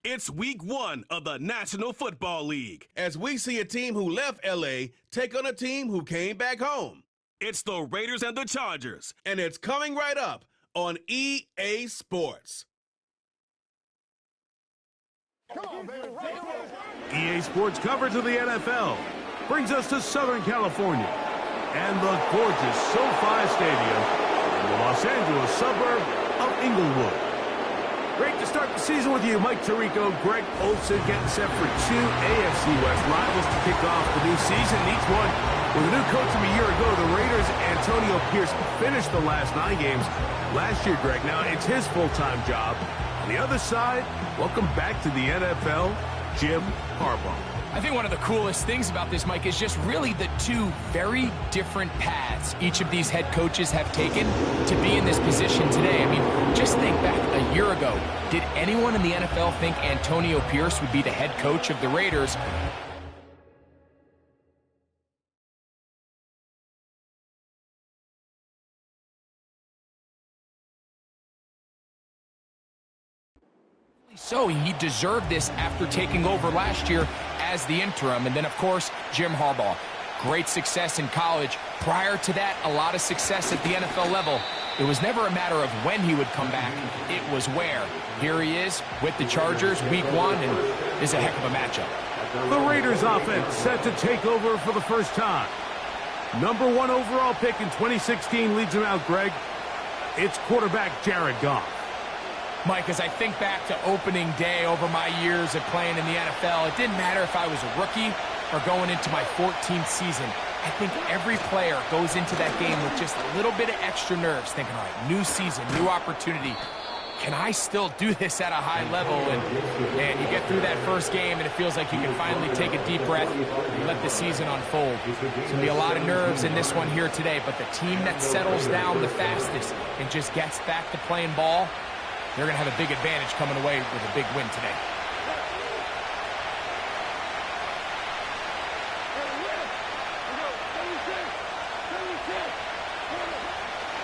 It's week 1 of the National Football League, as we see a team who left LA take on a team who came back home. It's the Raiders and the Chargers, and it's coming right up on EA Sports. Come on, baby. EA Sports coverage of the NFL brings us to Southern California and the gorgeous SoFi Stadium in the Los Angeles suburb of Inglewood. Great to start the season with you, Mike Tirico, Greg Olsen, getting set for 2 AFC West rivals to kick off the new season. Each one with a new coach from a year ago. The Raiders, Antonio Pierce, finished the last 9 games last year, Greg. Now it's his full-time job. On the other side, welcome back to the NFL, Jim Harbaugh. I think one of the coolest things about this, Mike, is just really the 2 very different paths each of these head coaches have taken to be in this position today. I mean, just think back a year ago. Did anyone in the NFL think Antonio Pierce would be the head coach of the Raiders? So he deserved this after taking over last year as the interim. And then, of course, Jim Harbaugh. Great success in college. Prior to that, a lot of success at the NFL level. It was never a matter of when he would come back. It was where. Here he is with the Chargers, week 1, and is a heck of a matchup. The Raiders offense set to take over for the first time. Number 1 overall pick in 2016 leads him out, Greg. It's quarterback Jared Goff. Mike, as I think back to opening day over my years of playing in the NFL, it didn't matter if I was a rookie or going into my 14th season. I think every player goes into that game with just a little bit of extra nerves, thinking, all right, new season, new opportunity. Can I still do this at a high level? And you get through that first game, and it feels like you can finally take a deep breath and let the season unfold. There's going to be a lot of nerves in this one here today, but the team that settles down the fastest and just gets back to playing ball, they're going to have a big advantage coming away with a big win today.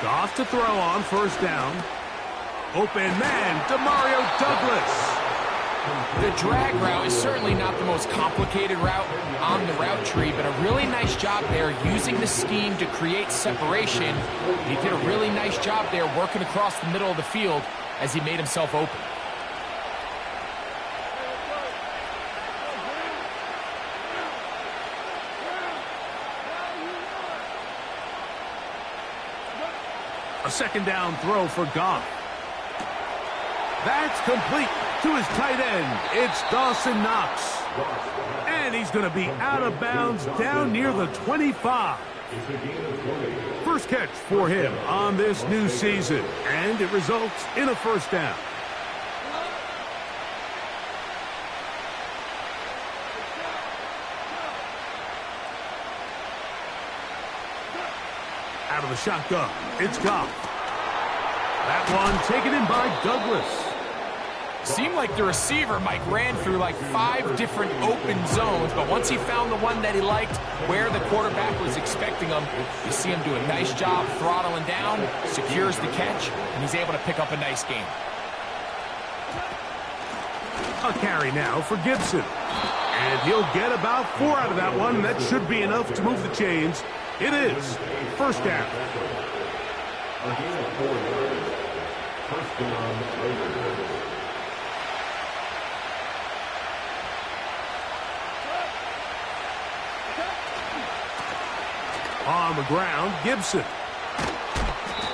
Goff to throw on first down. Open man, Demario Douglas. The drag route is certainly not the most complicated route on the route tree, but a really nice job there using the scheme to create separation. He did a really nice job there working across the middle of the field as he made himself open. A second down throw for Goff. That's complete to his tight end. It's Dawson Knox. And he's going to be out of bounds down near the 25. First catch for him on this new season, and it results in a first down. Out of the shotgun, it's Goff. That one taken in by Douglas. Seemed like the receiver, Mike, ran through like 5 different open zones, but once he found the one that he liked, where the quarterback was expecting him, you see him do a nice job throttling down, secures the catch, and he's able to pick up a nice gain. A carry now for Gibson. And he'll get about 4 out of that one. That should be enough to move the chains. It is. First down. On the ground, Gibson.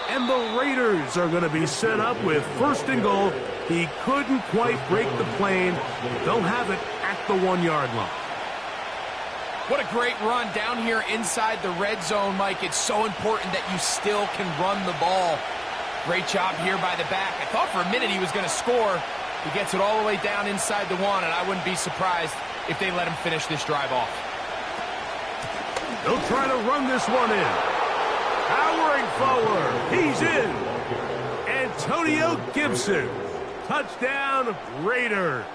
And the Raiders are going to be set up with first and goal. He couldn't quite break the plane. They'll have it at the 1-yard line. What a great run down here inside the red zone, Mike. It's so important that you still can run the ball. Great job here by the back. I thought for a minute he was going to score. He gets it all the way down inside the 1, and I wouldn't be surprised if they let him finish this drive off. They'll try to run this one in. Powering forward. He's in. Antonio Gibson. Touchdown, Raiders.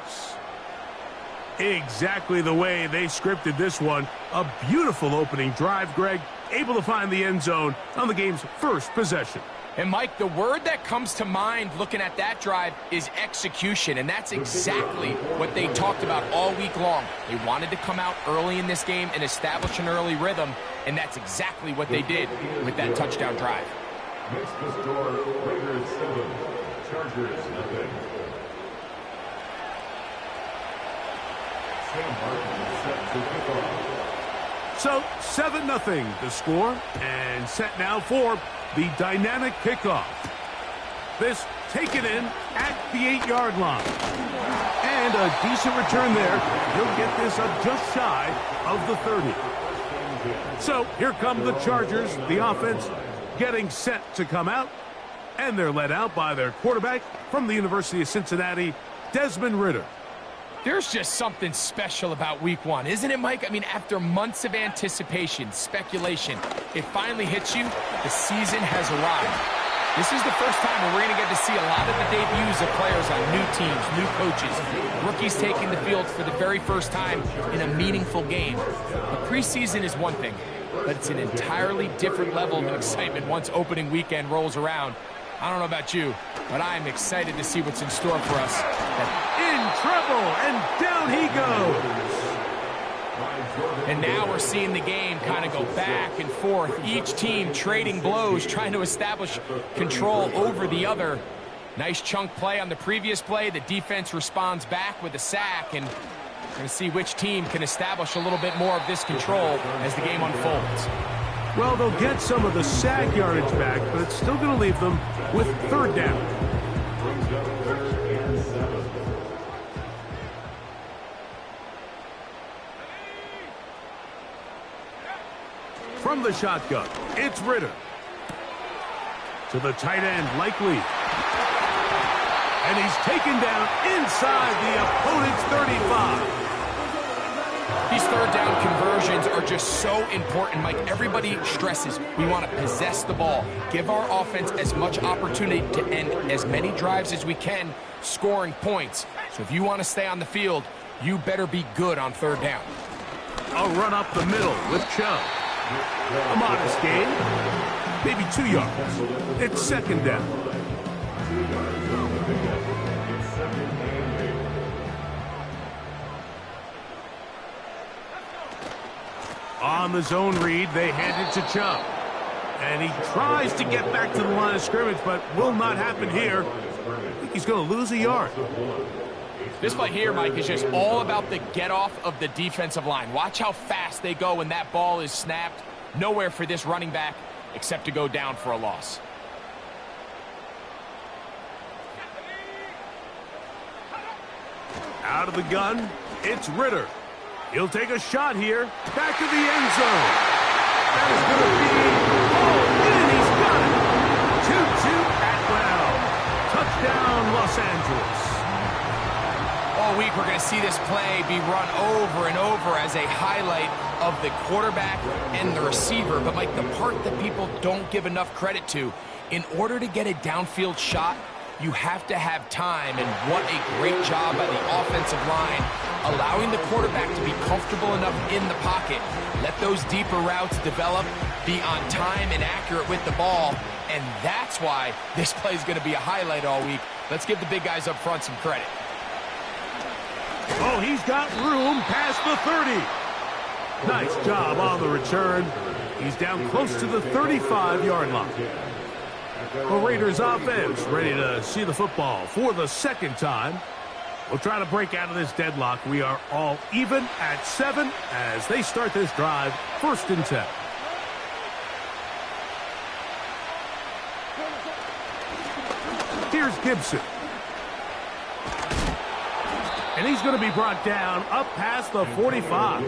Exactly the way they scripted this one. A beautiful opening drive, Greg. Able to find the end zone on the game's first possession. And, Mike, the word that comes to mind looking at that drive is execution, and that's exactly what they talked about all week long. They wanted to come out early in this game and establish an early rhythm, and that's exactly what they did with that touchdown drive. Next to score, Raiders 7, Chargers 0. Sam Martin is set to kick off. So 7-0 the score, and set now for the dynamic kickoff. This taken in at the 8-yard line. And a decent return there. He'll get this up just shy of the 30. So here come the Chargers, the offense getting set to come out. And they're led out by their quarterback from the University of Cincinnati, Desmond Ridder. There's just something special about week one, isn't it, Mike? I mean, after months of anticipation, speculation, it finally hits you. The season has arrived. This is the first time where we're going to get to see a lot of the debuts of players on new teams, new coaches, rookies taking the field for the very first time in a meaningful game. The preseason is one thing, but it's an entirely different level of excitement once opening weekend rolls around. I don't know about you, but I'm excited to see what's in store for us. In trouble, and down he goes. And now we're seeing the game kind of go back and forth. Each team trading blows, trying to establish control over the other. Nice chunk play on the previous play. The defense responds back with a sack, and we're going to see which team can establish a little bit more of this control as the game unfolds. Well, they'll get some of the sack yardage back, but it's still going to leave them with third down. From the shotgun, it's Ridder. To the tight end, Likely. And he's taken down inside the opponent's 35. These third down conversions are just so important, Mike. Everybody stresses we want to possess the ball, give our offense as much opportunity to end as many drives as we can, scoring points. So if you want to stay on the field, you better be good on third down. A run up the middle with Chubb. A modest gain, maybe 2 yards. It's second down. On the zone read, they hand it to Chubb. And he tries to get back to the line of scrimmage, but will not happen here. I think he's going to lose a yard. This play here, Mike, is just all about the get-off of the defensive line. Watch how fast they go when that ball is snapped. Nowhere for this running back except to go down for a loss. Out of the gun, it's Ridder. He'll take a shot here. Back to the end zone. That is going to be all in. He's got it. 2-2 Atwell. Touchdown, Los Angeles. All week we're going to see this play be run over and over as a highlight of the quarterback and the receiver. But, Mike, the part that people don't give enough credit to, in order to get a downfield shot, you have to have time, and what a great job by the offensive line, allowing the quarterback to be comfortable enough in the pocket, let those deeper routes develop, be on time and accurate with the ball, and that's why this play is going to be a highlight all week. Let's give the big guys up front some credit. Oh, he's got room past the 30. Nice job on the return. He's down close to the 35-yard line. The Raiders offense ready to see the football for the second time. We'll try to break out of this deadlock. We are all even at 7 as they start this drive, 1st and 10. Here's Gibson. And he's going to be brought down up past the 45.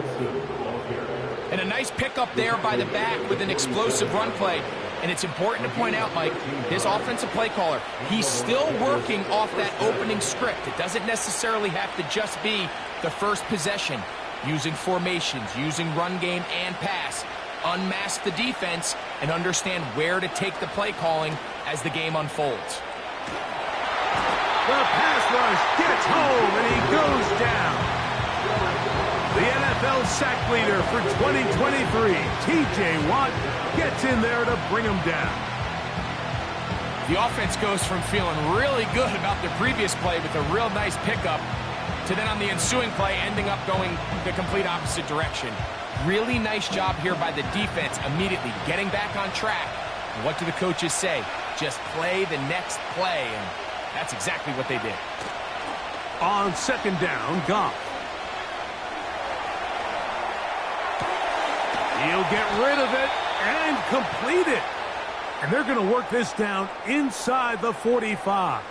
And a nice pickup there by the back with an explosive run play. And it's important to point out, Mike, his offensive play caller, he's still working off that opening script. It doesn't necessarily have to just be the first possession. Using formations, using run game and pass. Unmask the defense and understand where to take the play calling as the game unfolds. The pass rush gets home and he goes down. The NFL sack leader for 2023, T.J. Watt, gets in there to bring him down. The offense goes from feeling really good about the previous play with a real nice pickup to then on the ensuing play ending up going the complete opposite direction. Really nice job here by the defense immediately getting back on track. And what do the coaches say? Just play the next play, and that's exactly what they did. On second down, Goff. He'll get rid of it and complete it. And they're going to work this down inside the 45.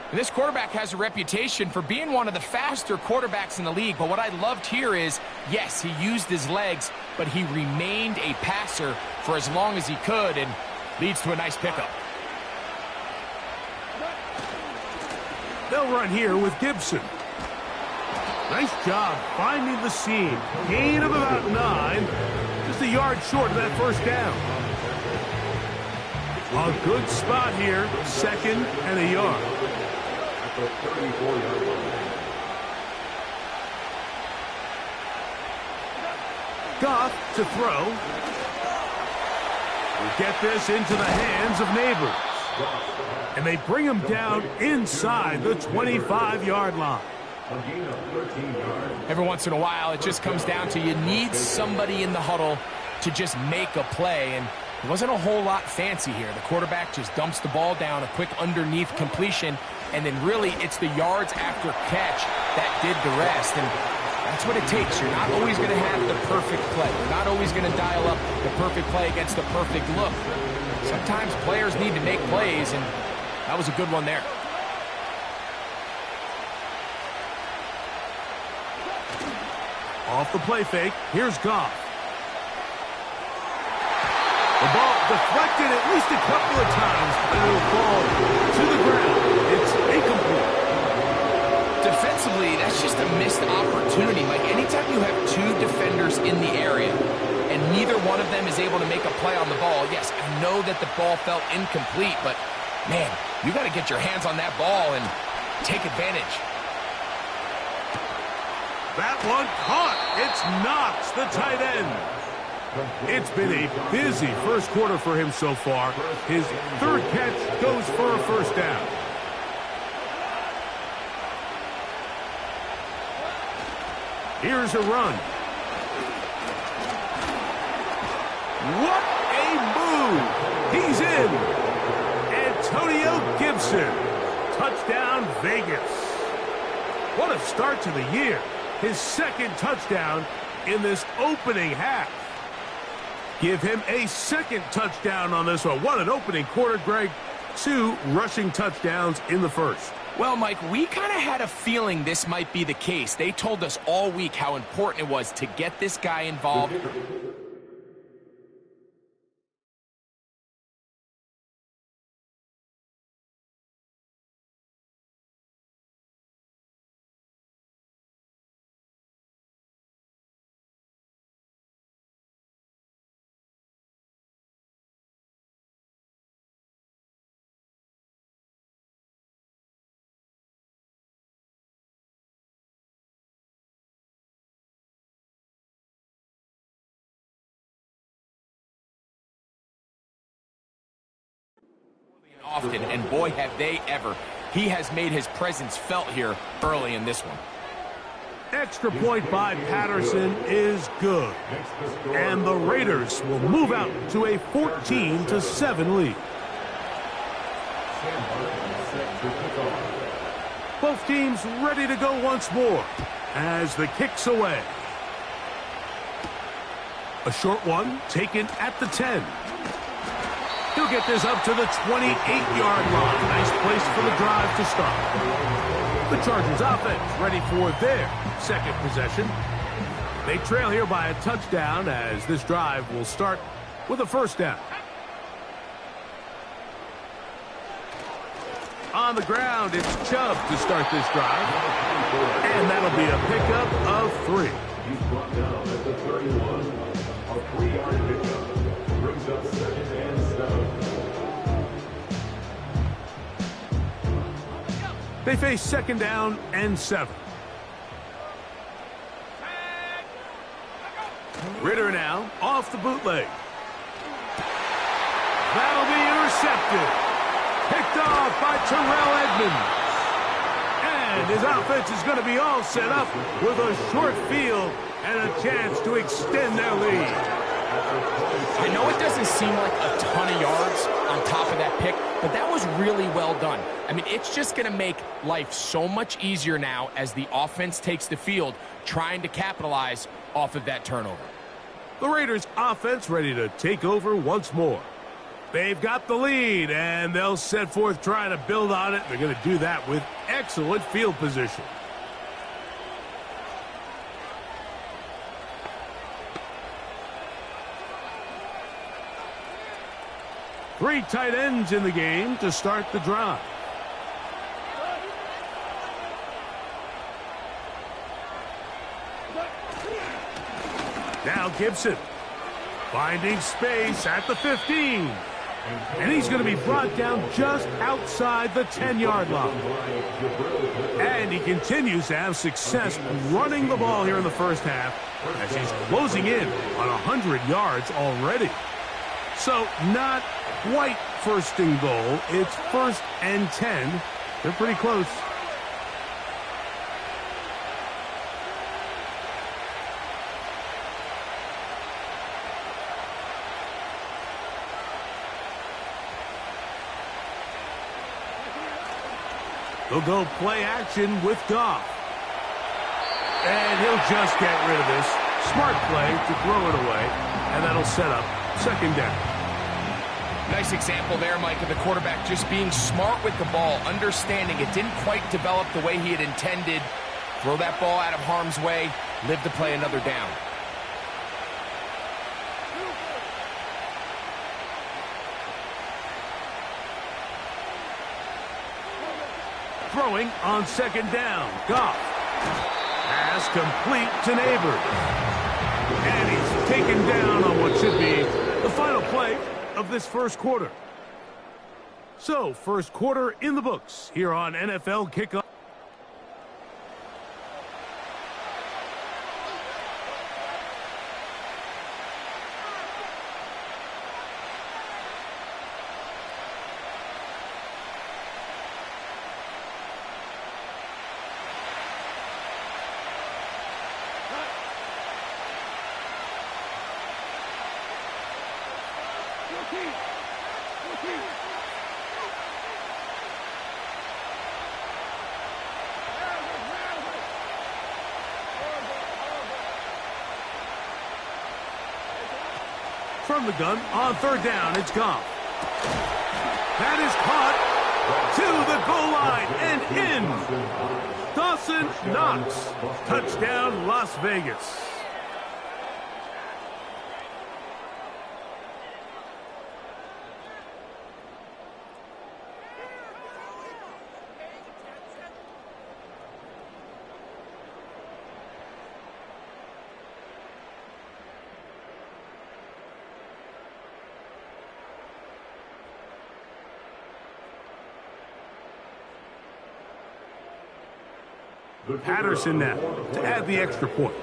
And this quarterback has a reputation for being one of the faster quarterbacks in the league. But what I loved here is, yes, he used his legs, but he remained a passer for as long as he could, and leads to a nice pickup. They'll run here with Gibson. Nice job finding the seam. Gain of about 9. Just a yard short of that first down. A good spot here. Second and a yard. Goff to throw. Will get this into the hands of Neighbors. And they bring him down inside the 25-yard line. Every once in a while, it just comes down to you need somebody in the huddle to just make a play. And it wasn't a whole lot fancy here. The quarterback just dumps the ball down, a quick underneath completion, and then really it's the yards after catch that did the rest. And that's what it takes. You're not always going to have the perfect play. You're not always going to dial up the perfect play against the perfect look. Sometimes players need to make plays, and that was a good one there. Off the play fake, here's Goff. The ball deflected at least a couple of times, and it'll fall to the ground. It's incomplete. Defensively, that's just a missed opportunity. Like, anytime you have two defenders in the area and neither one of them is able to make a play on the ball, yes, I know that the ball felt incomplete, but, man, you got to get your hands on that ball and take advantage. That one caught. It's Knox, the tight end. It's been a busy first quarter for him so far. His third catch goes for a first down. Here's a run. What a move. He's in. Antonio Gibson. Touchdown, Vegas. What a start to the year. His second touchdown in this opening half. Give him a second touchdown on this one. What an opening quarter, Greg. 2 rushing touchdowns in the first. Well, Mike, we kind of had a feeling this might be the case. They told us all week how important it was to get this guy involved. Often, and boy, have they ever. He has made his presence felt here early in this one. Extra point by Patterson is good. And the Raiders will move out to a 14-7 lead. Both teams ready to go once more as the kick's away. A short one taken at the 10. He'll get this up to the 28-yard line. Nice place for the drive to start. The Chargers offense ready for their second possession. They trail here by a touchdown as this drive will start with a first down. On the ground, it's Chubb to start this drive. And that'll be a pickup of 3. He's brought down at the 31. A 3-yard pickup brings up 2nd and 7. They face 2nd down and 7. Ritter now off the bootleg. That'll be intercepted. Picked off by Terrell Edmonds. And his offense is going to be all set up with a short field and a chance to extend their lead. I know it doesn't seem like a ton of yards on top of that pick, but that was really well done. I mean, it's just going to make life so much easier now as the offense takes the field, trying to capitalize off of that turnover. The Raiders' offense ready to take over once more. They've got the lead, and they'll set forth trying to build on it. They're going to do that with excellent field position. Three tight ends in the game to start the drive. Now Gibson finding space at the 15. And he's going to be brought down just outside the 10-yard line. And he continues to have success running the ball here in the first half as he's closing in on 100 yards already. So not quite first and goal. It's 1st and 10. They're pretty close. They'll go play action with Goff. And he'll just get rid of this. Smart play to throw it away. And that'll set up 2nd down. Nice example there, Mike, of the quarterback just being smart with the ball, understanding it didn't quite develop the way he had intended. Throw that ball out of harm's way, live to play another down. Throwing on 2nd down. Goff. Pass complete to Neighbors. And he's taken down on what should be the final play of this first quarter. So, first quarter in the books here on NFL Kickoff. From the gun on 3rd down, it's Goff. That is caught to the goal line and in. Dawson Knox. Touchdown, Las Vegas. Patterson now to add the extra point.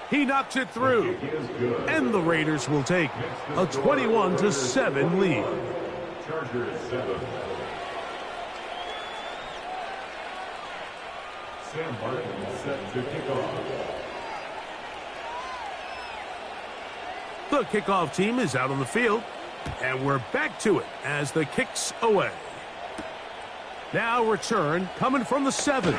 He knocks it through, and the Raiders will take a 21-7 lead. Chargers 7. Sam Barton set to kick off. The kickoff team is out on the field, and we're back to it as the kick's away. Now return coming from the 7.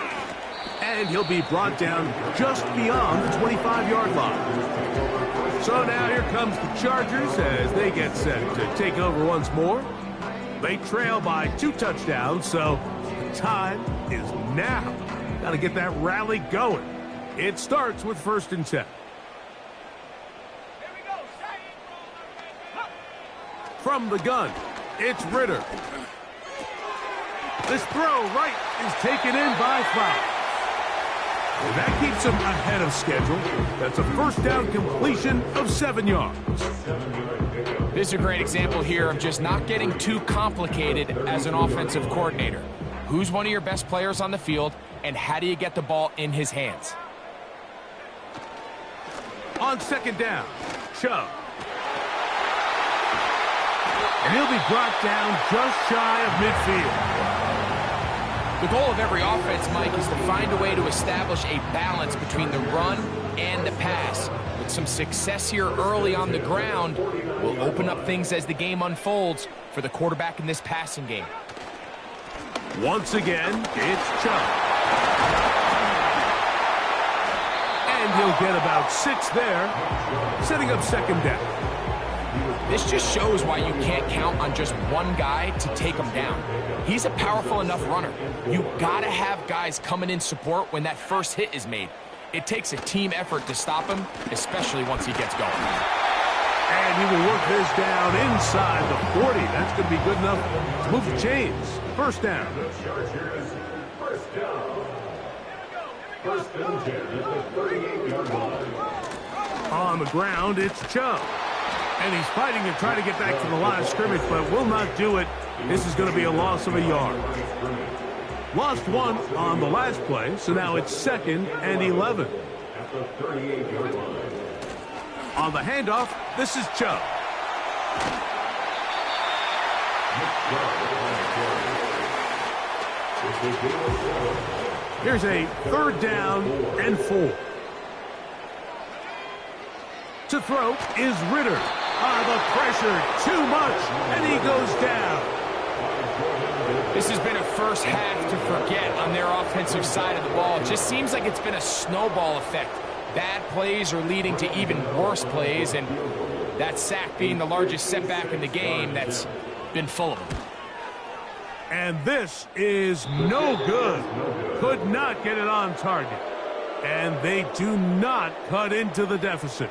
And he'll be brought down just beyond the 25-yard line. So now here comes the Chargers as they get set to take over once more. They trail by 2 touchdowns, so the time is now. Got to get that rally going. It starts with 1st and 10. From the gun, it's Ritter. This throw right is taken in by Flowers. And that keeps him ahead of schedule. That's a 1st down completion of 7 yards. This is a great example here of just not getting too complicated as an offensive coordinator. Who's one of your best players on the field, and how do you get the ball in his hands? On 2nd down, Chubb And he'll be brought down just shy of midfield. The goal of every offense, Mike, is to find a way to establish a balance between the run and the pass. With some success here early on the ground, will open up things as the game unfolds for the quarterback in this passing game. Once again, it's Chubb. And he'll get about 6 there, setting up second down. This just shows why you can't count on just one guy to take him down. He's a powerful enough runner. You gotta have guys coming in support when that first hit is made. It takes a team effort to stop him, especially once he gets going. And he will work this down inside the 40. That's going to be good enough to move the chains. First down. The Chargers, first down. First and 10 at the 38-yard line. On the ground, it's Chubb. And he's fighting to try to get back to the line of scrimmage, but will not do it. This is going to be a loss of a yard. Lost 1 on the last play, so now it's 2nd and 11. At the 38-yard line. On the handoff, this is Chubb. Here's a 3rd down and 4. To throw is Ritter. The pressure, too much, and he goes down. This has been a first half to forget on their offensive side of the ball. It just seems like it's been a snowball effect. Bad plays are leading to even worse plays, and that sack being the largest setback in the game that's been full of them. And this is no good. Could not get it on target. And they do not cut into the deficit.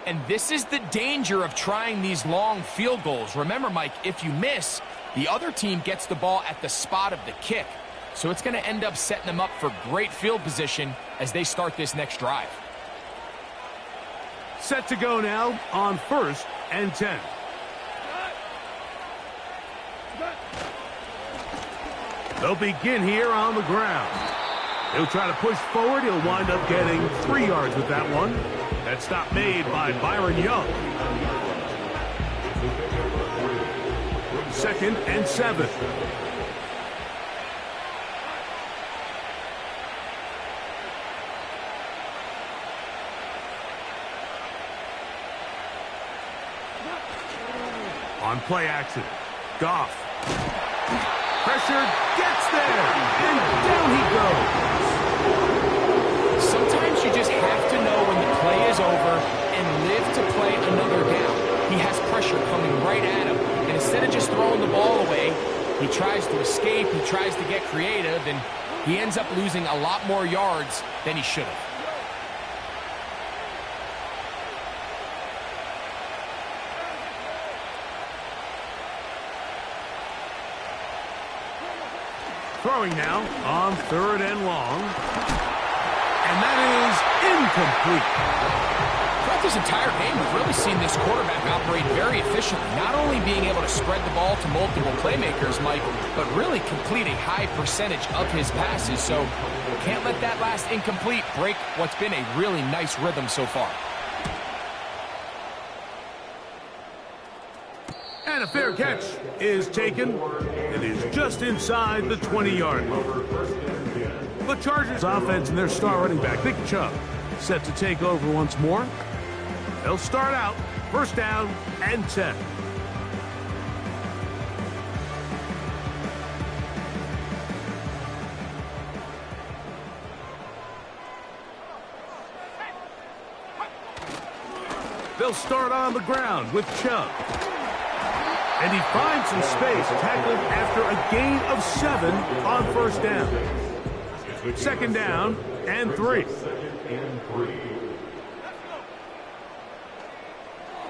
And this is the danger of trying these long field goals. Remember, Mike, if you miss, the other team gets the ball at the spot of the kick. So it's going to end up setting them up for great field position as they start this next drive. Set to go now on 1st and 10. They'll begin here on the ground. He'll try to push forward. He'll wind up getting 3 yards with that one. That stop made by Byron Young. 2nd and 7. On play action, Goff. Pressure gets there, and down he goes. Sometimes you just have to know when the play is over and live to play another down. He has pressure coming right at him, and instead of just throwing the ball away, he tries to escape, he tries to get creative, and he ends up losing a lot more yards than he should have. Throwing now on 3rd and long. And that is incomplete. Throughout this entire game, we've really seen this quarterback operate very efficiently, not only being able to spread the ball to multiple playmakers, Mike, but really complete a high percentage of his passes. So can't let that last incomplete break what's been a really nice rhythm so far. And a fair catch is taken. It is just inside the 20-yard line. The Chargers offense and their star running back, Nick Chubb, set to take over once more. They'll start out 1st down and 10. They'll start on the ground with Chubb. And he finds some space, tackled after a gain of 7 on 1st down. 2nd down and 3.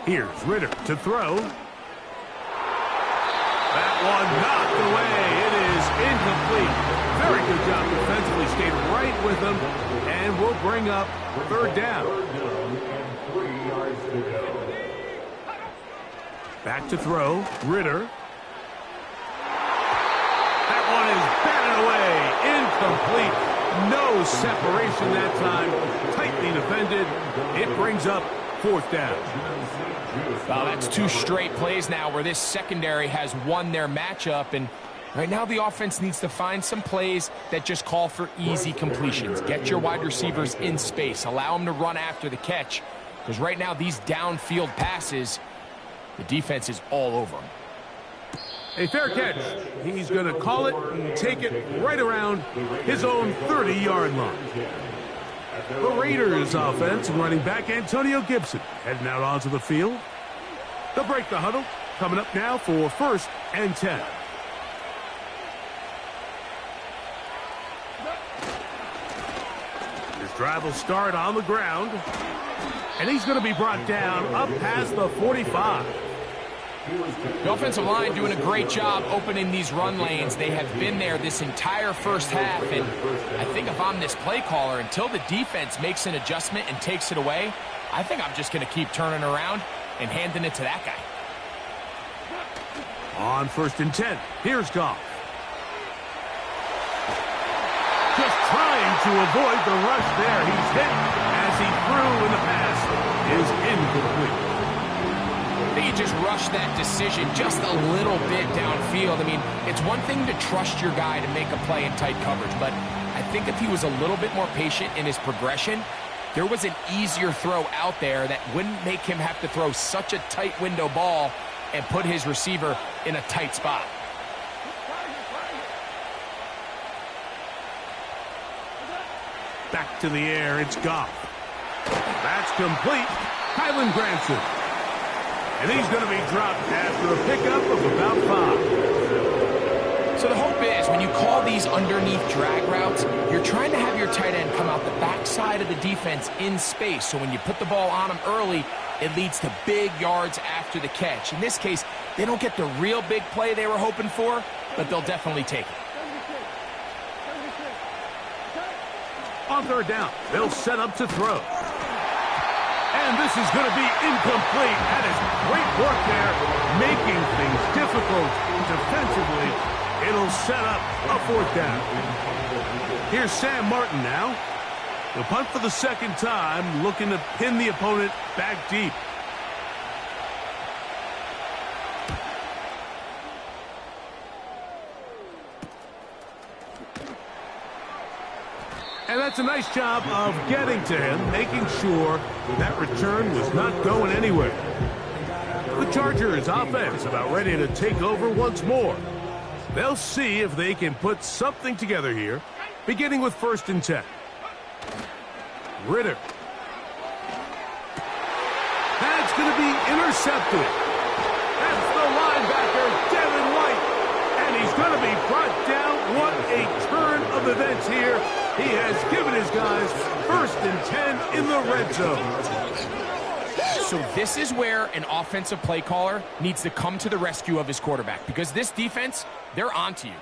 Here's Ritter to throw. That one knocked away. It is incomplete. Very good job defensively. Stayed right with him. And will bring up 3rd down. Back to throw. Ritter. That one is batted away. Incomplete. No separation that time. Tightly defended. It brings up 4th down. Well, that's 2 straight plays now where this secondary has won their matchup, and right now the offense needs to find some plays that just call for easy completions. Get your wide receivers in space. Allow them to run after the catch, because right now these downfield passes, the defense is all over them. A fair catch. He's going to call it and take it right around his own 30-yard line. The Raiders offense and running back Antonio Gibson heading out onto the field. They'll break the huddle. Coming up now for 1st and 10. His drive will start on the ground. And he's going to be brought down up past the 45. The offensive line doing a great job opening these run lanes. They have been there this entire first half, and I think if I'm this play caller, until the defense makes an adjustment and takes it away, I think I'm just going to keep turning around and handing it to that guy. On 1st and 10, here's Goff. Just trying to avoid the rush there. He's hit as he threw, and the pass is incomplete. I think he just rushed that decision just a little bit downfield. I mean, it's one thing to trust your guy to make a play in tight coverage, but I think if he was a little bit more patient in his progression, there was an easier throw out there that wouldn't make him have to throw such a tight window ball and put his receiver in a tight spot. Back to the air, it's Goff. That's complete. Kylan Granson. And he's going to be dropped after a pickup of about 5. So the hope is when you call these underneath drag routes, you're trying to have your tight end come out the backside of the defense in space. So when you put the ball on him early, it leads to big yards after the catch. In this case, they don't get the real big play they were hoping for, but they'll definitely take it. On 3rd down, they'll set up to throw. And this is going to be incomplete. That is great work there, making things difficult defensively. It'll set up a 4th down. Here's Sam Martin now. He'll punt for the 2nd time, looking to pin the opponent back deep. And that's a nice job of getting to him, making sure that return was not going anywhere. The Chargers offense about ready to take over once more. They'll see if they can put something together here, beginning with 1st and 10. Ritter. That's going to be intercepted. That's the linebacker, Devin White. And he's going to be brought down. What a turn of events here. He has given his guys 1st and 10 in the red zone. So this is where an offensive play caller needs to come to the rescue of his quarterback, because this defense, they're onto you.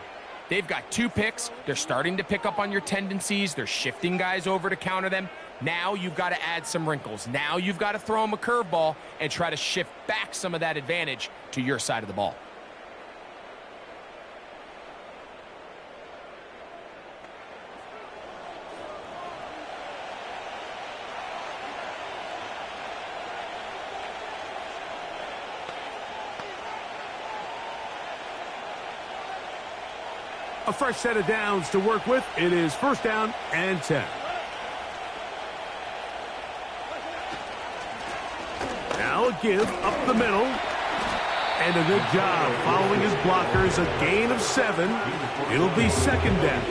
They've got 2 picks. They're starting to pick up on your tendencies. They're shifting guys over to counter them. Now you've got to add some wrinkles. Now you've got to throw them a curveball and try to shift back some of that advantage to your side of the ball. A fresh set of downs to work with. It is 1st down and 10. Now a give up the middle. And a good job following his blockers. A gain of 7. It'll be 2nd down.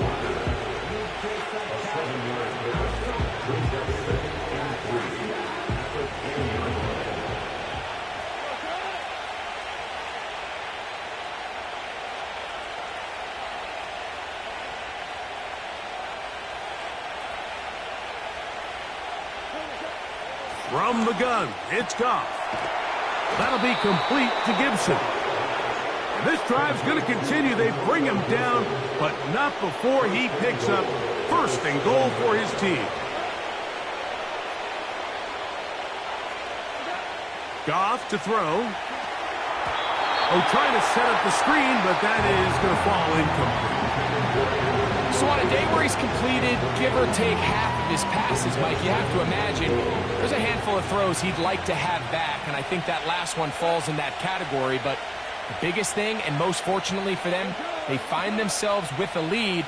From the gun, it's Goff. That'll be complete to Gibson. And this drive's going to continue. They bring him down, but not before he picks up 1st and goal for his team. Goff to throw. Oh, trying to set up the screen, but that is going to fall incomplete. So on a day where he's completed, give or take half of his passes, Mike, you have to imagine there's a handful of throws he'd like to have back, and I think that last one falls in that category. But the biggest thing, and most fortunately for them, they find themselves with a lead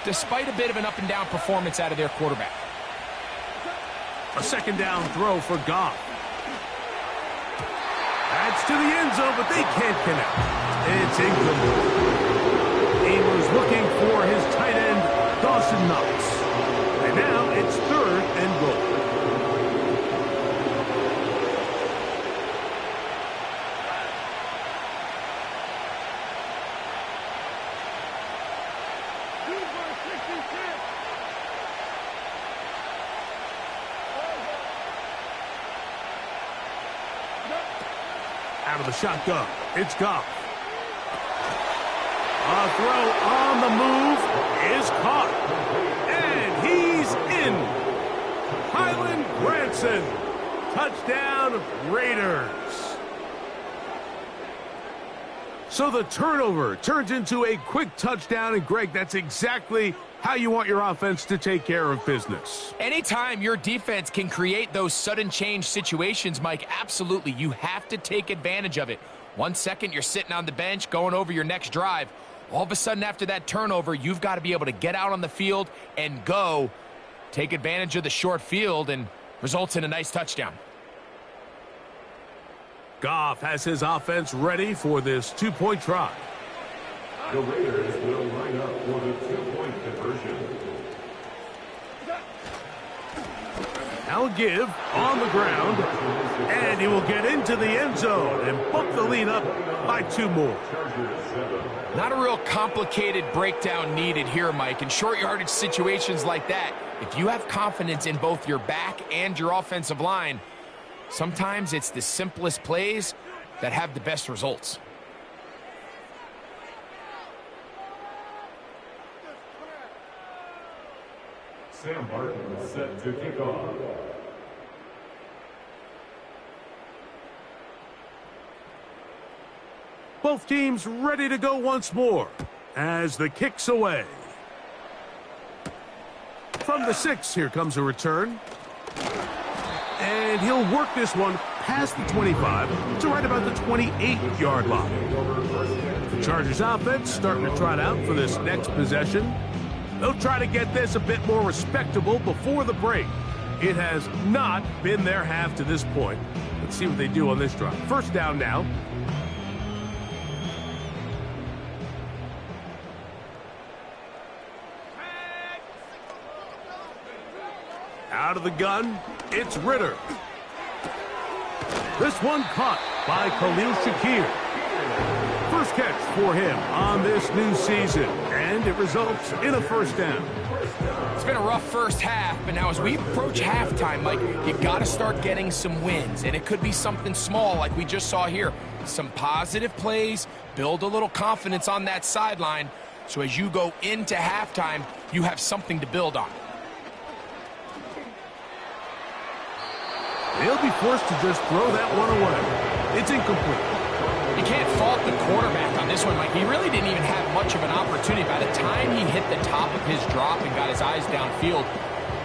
despite a bit of an up-and-down performance out of their quarterback. A second down throw for Goff. That's to the end zone, but they can't connect. It's incomplete. He was looking for his tight end, Dawson Knox. And now it's 3rd and goal. Out of the shotgun, it's Goff. A throw on the move is caught. And he's in. Highland Branson. Touchdown, Raiders. So the turnover turns into a quick touchdown. And, Greg, that's exactly how you want your offense to take care of business. Anytime your defense can create those sudden change situations, Mike, absolutely, you have to take advantage of it. 1 second, you're sitting on the bench going over your next drive. All of a sudden, after that turnover, you've got to be able to get out on the field and go. Take advantage of the short field and results in a nice touchdown. Goff has his offense ready for this two-point try. The Raiders will line up for the two-point conversion. Now give on the ground, and he will get into the end zone and bump the lead up by 2 more. Not a real complicated breakdown needed here, Mike. In short yardage situations like that, if you have confidence in both your back and your offensive line, sometimes it's the simplest plays that have the best results. Sam Martin set to kick off. Both teams ready to go once more as the kick's away. From the 6, here comes a return. And he'll work this one past the 25 to right about the 28-yard line. The Chargers offense starting to trot out for this next possession. They'll try to get this a bit more respectable before the break. It has not been their half to this point. Let's see what they do on this drive. First down now. Out of the gun, it's Ritter. This one caught by Khalil Shakir. First catch for him on this new season, and it results in a first down. It's been a rough first half, but now as we approach halftime, Mike, you got to start getting some wins, and it could be something small like we just saw here. Some positive plays, build a little confidence on that sideline, so as you go into halftime, you have something to build on. They'll be forced to just throw that one away. It's incomplete. You can't fault the quarterback on this one, Mike. He really didn't even have much of an opportunity. By the time he hit the top of his drop and got his eyes downfield,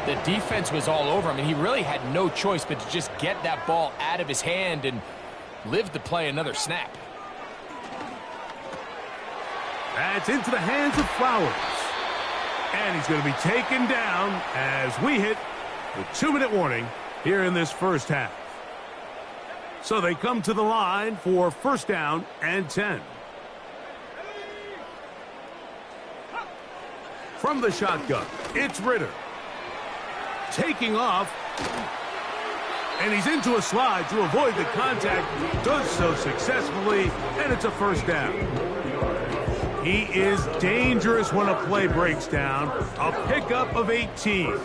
the defense was all over him, and he really had no choice but to just get that ball out of his hand and live to play another snap. That's into the hands of Flowers. And he's going to be taken down as we hit the 2-minute warning here in this first half. So they come to the line for first down and 10. From the shotgun, it's Ritter. Taking off. And he's into a slide to avoid the contact. Does so successfully, and it's a first down. He is dangerous when a play breaks down. A pickup of 18.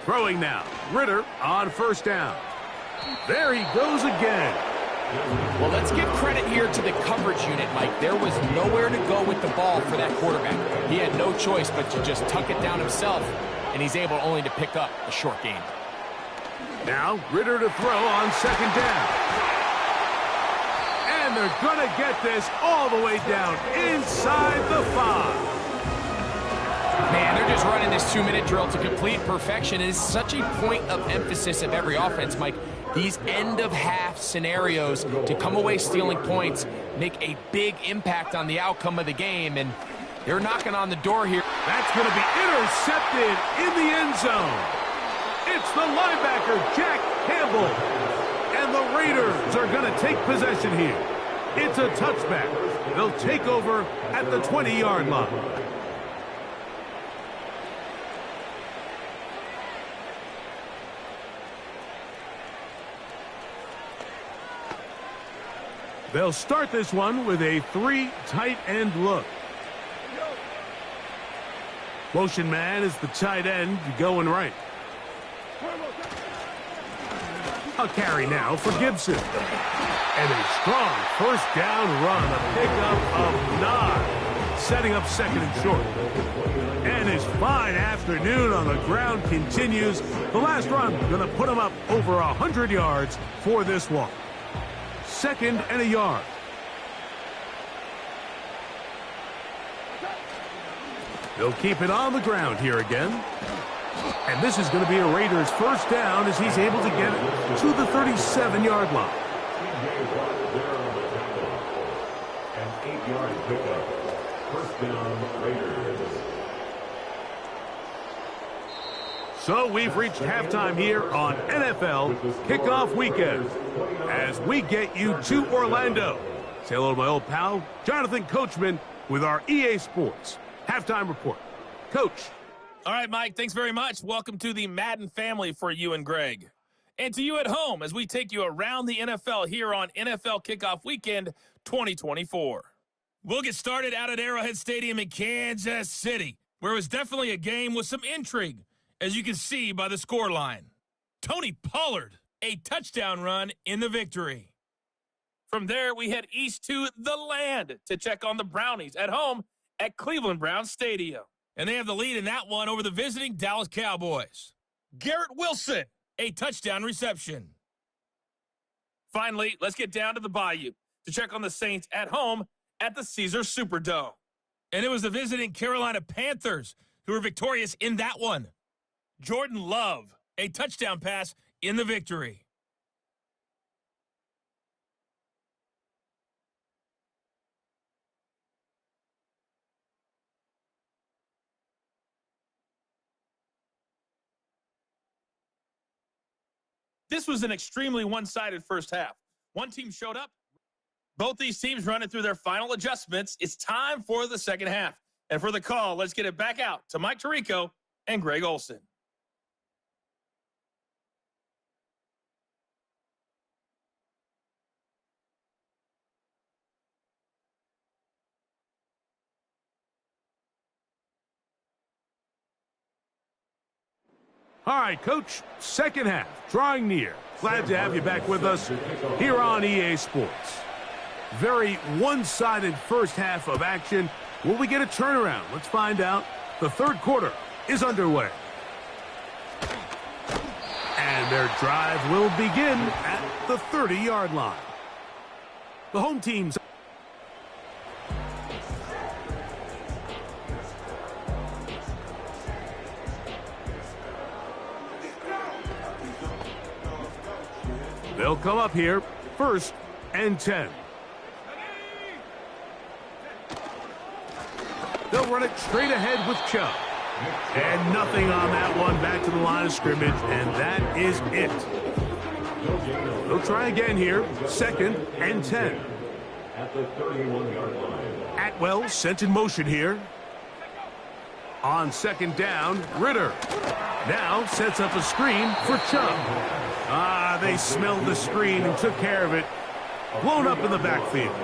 Throwing now. Ritter on first down. There he goes again. Well, let's give credit here to the coverage unit, Mike. There was nowhere to go with the ball for that quarterback. He had no choice but to just tuck it down himself, and he's able only to pick up a short gain. Now, Ritter to throw on second down. And they're going to get this all the way down inside the 5. Man, they're just running this 2-minute drill to complete perfection. It is such a point of emphasis of every offense, Mike. These end-of-half scenarios to come away stealing points make a big impact on the outcome of the game, and they're knocking on the door here. That's going to be intercepted in the end zone. It's the linebacker, Jack Campbell. And the Raiders are going to take possession here. It's a touchback. They'll take over at the 20-yard line. They'll start this one with a 3 tight end look. Motion man is the tight end going right. A carry now for Gibson. And a strong first down run, a pickup of 9, setting up second and short. And his fine afternoon on the ground continues. The last run going to put him up over 100 yards for this one. 2nd and a yard. They'll keep it on the ground here again. And this is going to be a Raiders first down as he's able to get it to the 37-yard line. An 8-yard pickup. First down, Raiders. So we've reached halftime here on NFL Kickoff Weekend as we get you to Orlando. Say hello to my old pal, Jonathan Coachman, with our EA Sports Halftime Report. Coach. All right, Mike, thanks very much. Welcome to the Madden family for you and Greg. And to you at home as we take you around the NFL here on NFL Kickoff Weekend 2024. We'll get started out at Arrowhead Stadium in Kansas City, where it was definitely a game with some intrigue, as you can see by the scoreline. Tony Pollard, a touchdown run in the victory. From there, we head east to the land to check on the Brownies at home at Cleveland Browns Stadium. And they have the lead in that one over the visiting Dallas Cowboys. Garrett Wilson, a touchdown reception. Finally, let's get down to the Bayou to check on the Saints at home at the Caesars Superdome. And it was the visiting Carolina Panthers who were victorious in that one. Jordan Love, a touchdown pass in the victory. This was an extremely one-sided first half. One team showed up. Both these teams running through their final adjustments. It's time for the second half. And for the call, let's get it back out to Mike Tirico and Greg Olson. All right, Coach, second half, drawing near. Glad to have you back with us here on EA Sports. Very one-sided first half of action. Will we get a turnaround? Let's find out. The third quarter is underway. And their drive will begin at the 30-yard line. The home team's they'll come up here, 1st and 10. They'll run it straight ahead with Chubb. And nothing on that one, back to the line of scrimmage, and that is it. They'll try again here, 2nd and 10. At the 31-yard line. Atwell sent in motion here. On 2nd down, Ritter now sets up a screen for Chubb. They smelled the screen and took care of it. Blown up in the backfield.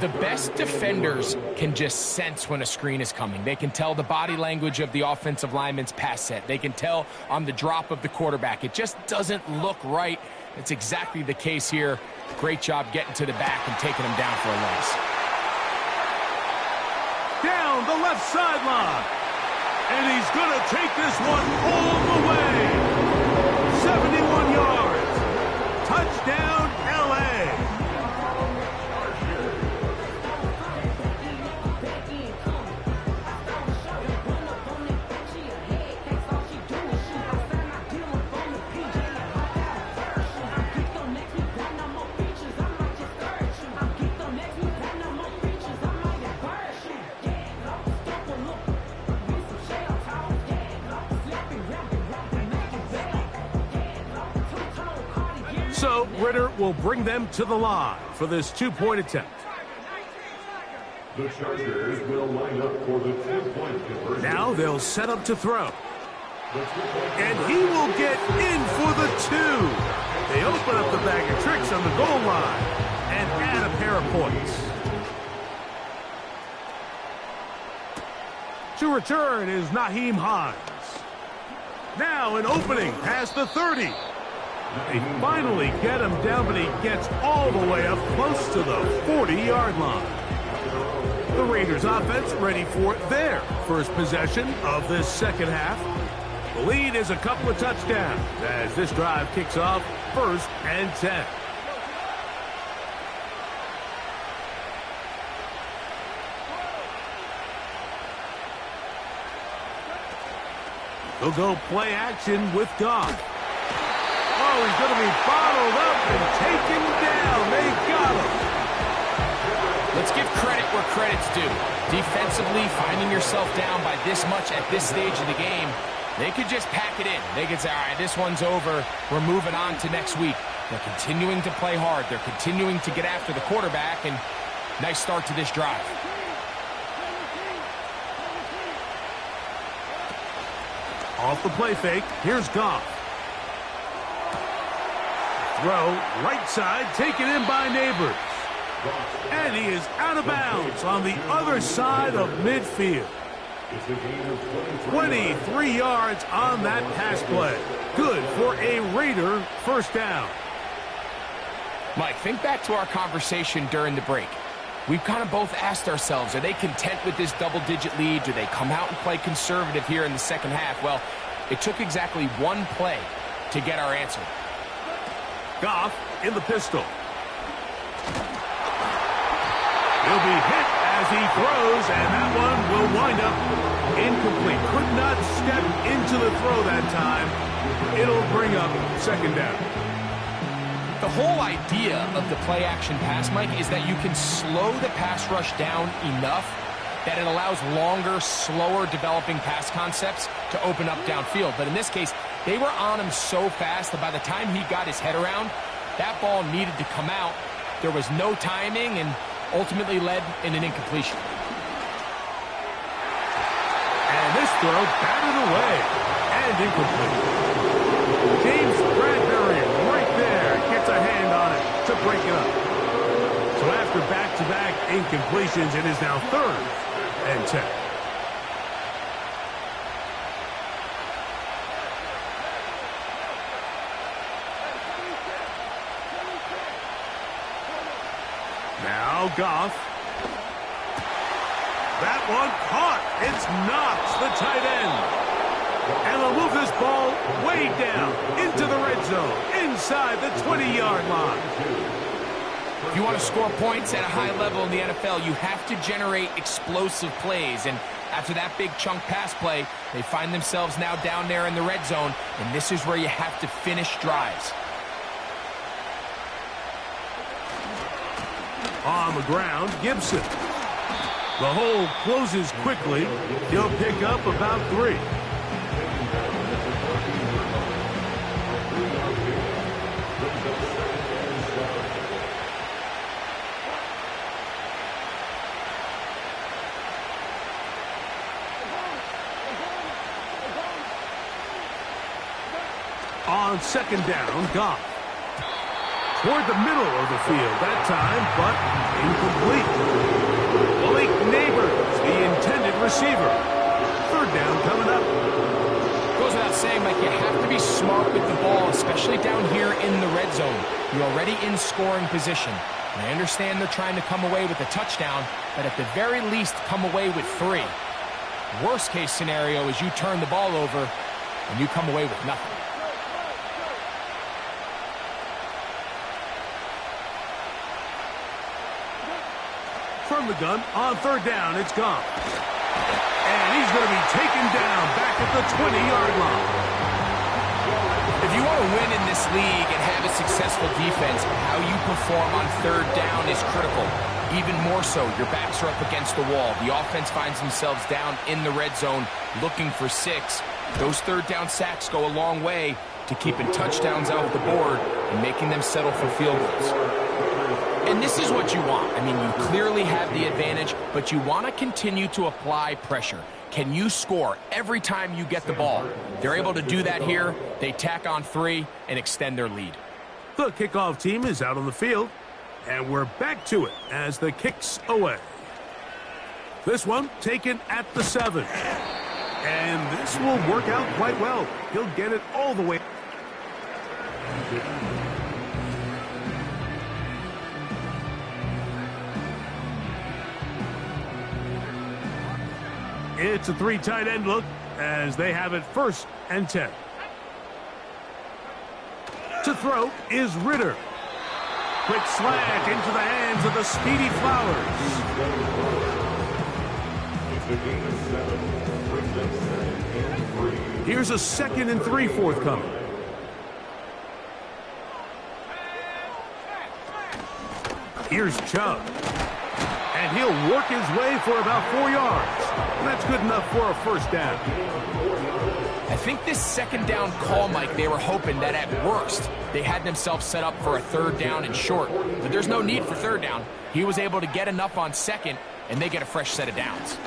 The best defenders can just sense when a screen is coming. They can tell the body language of the offensive lineman's pass set. They can tell on the drop of the quarterback. It just doesn't look right. It's exactly the case here. Great job getting to the back and taking him down for a loss. Down the left sideline. And he's going to take this one all the way. 71 yards. Touchdown, L.A. So Ritter will bring them to the line for this two-point attempt. The Chargers will line up for the 2-point conversion. Now they'll set up to throw. And he will get in for the 2. They open up the bag of tricks on the goal line and add a pair of points. To return is Nyheim Hines. Now an opening past the 30. They finally get him down, but he gets all the way up close to the 40-yard line. The Raiders offense ready for their first possession of this second half. The lead is a couple of touchdowns as this drive kicks off 1st and 10. They'll go play action with Goff. Oh, he's going to be bottled up and taken down. They got him. Let's give credit where credit's due. Defensively, finding yourself down by this much at this stage of the game, they could just pack it in. They could say, all right, this one's over. We're moving on to next week. They're continuing to play hard. They're continuing to get after the quarterback, and nice start to this drive. Off the play fake, here's Goff. Throw, right side, taken in by Neighbors. And he is out of bounds on the other side of midfield. 23 yards on that pass play. Good for a Raider first down. Mike, think back to our conversation during the break. We've kind of both asked ourselves, are they content with this double-digit lead? Do they come out and play conservative here in the second half? Well, it took exactly one play to get our answer. Goff in the pistol. He'll be hit as he throws, and that one will wind up incomplete. Could not step into the throw that time. It'll bring up second down. The whole idea of the play-action pass, Mike, is that you can slow the pass rush down enough that it allows longer, slower developing pass concepts to open up downfield. But in this case, they were on him so fast that by the time he got his head around, that ball needed to come out. There was no timing and ultimately led in an incompletion. And this throw batted away and incomplete. James Bradbury right there gets a hand on it to break it up. So after back-to-back incompletions, it is now 3rd and 10. Now Goff. That one caught. It's Knox, the tight end. And they'll move this ball way down into the red zone, inside the 20-yard line. If you want to score points at a high level in the NFL, you have to generate explosive plays. And after that big chunk pass play, they find themselves now down there in the red zone, and this is where you have to finish drives. On the ground, Gibson. The hole closes quickly. He'll pick up about 3. On second down, Goff. Toward the middle of the field that time, but incomplete. Malik Neighbors, the intended receiver. 3rd down coming up. Goes without saying, Mike, you have to be smart with the ball, especially down here in the red zone. You're already in scoring position. And I understand they're trying to come away with a touchdown, but at the very least, come away with 3. Worst case scenario is you turn the ball over and you come away with nothing. From the gun, on 3rd down, it's Goff. And he's going to be taken down back at the 20-yard line. If you want to win in this league and have a successful defense, how you perform on 3rd down is critical. Even more so, your backs are up against the wall. The offense finds themselves down in the red zone looking for 6. Those 3rd down sacks go a long way to keeping touchdowns off the board and making them settle for field goals. And this is what you want. I mean, you clearly have the advantage, but you want to continue to apply pressure. Can you score every time you get the ball? They're able to do that here. They tack on 3 and extend their lead. The kickoff team is out on the field, and we're back to it as the kick's away. This one taken at the 7. And this will work out quite well. He'll get it all the way. It's a 3 tight end look as they have it 1st and 10. To throw is Ritter. Quick slant into the hands of the speedy Flowers. Here's a 2nd and 3 forthcoming. Here's Chubb. And he'll work his way for about 4 yards. And that's good enough for a 1st down. I think this 2nd down call, Mike, they were hoping that at worst they had themselves set up for a 3rd down and short. But there's no need for 3rd down. He was able to get enough on 2nd, and they get a fresh set of downs.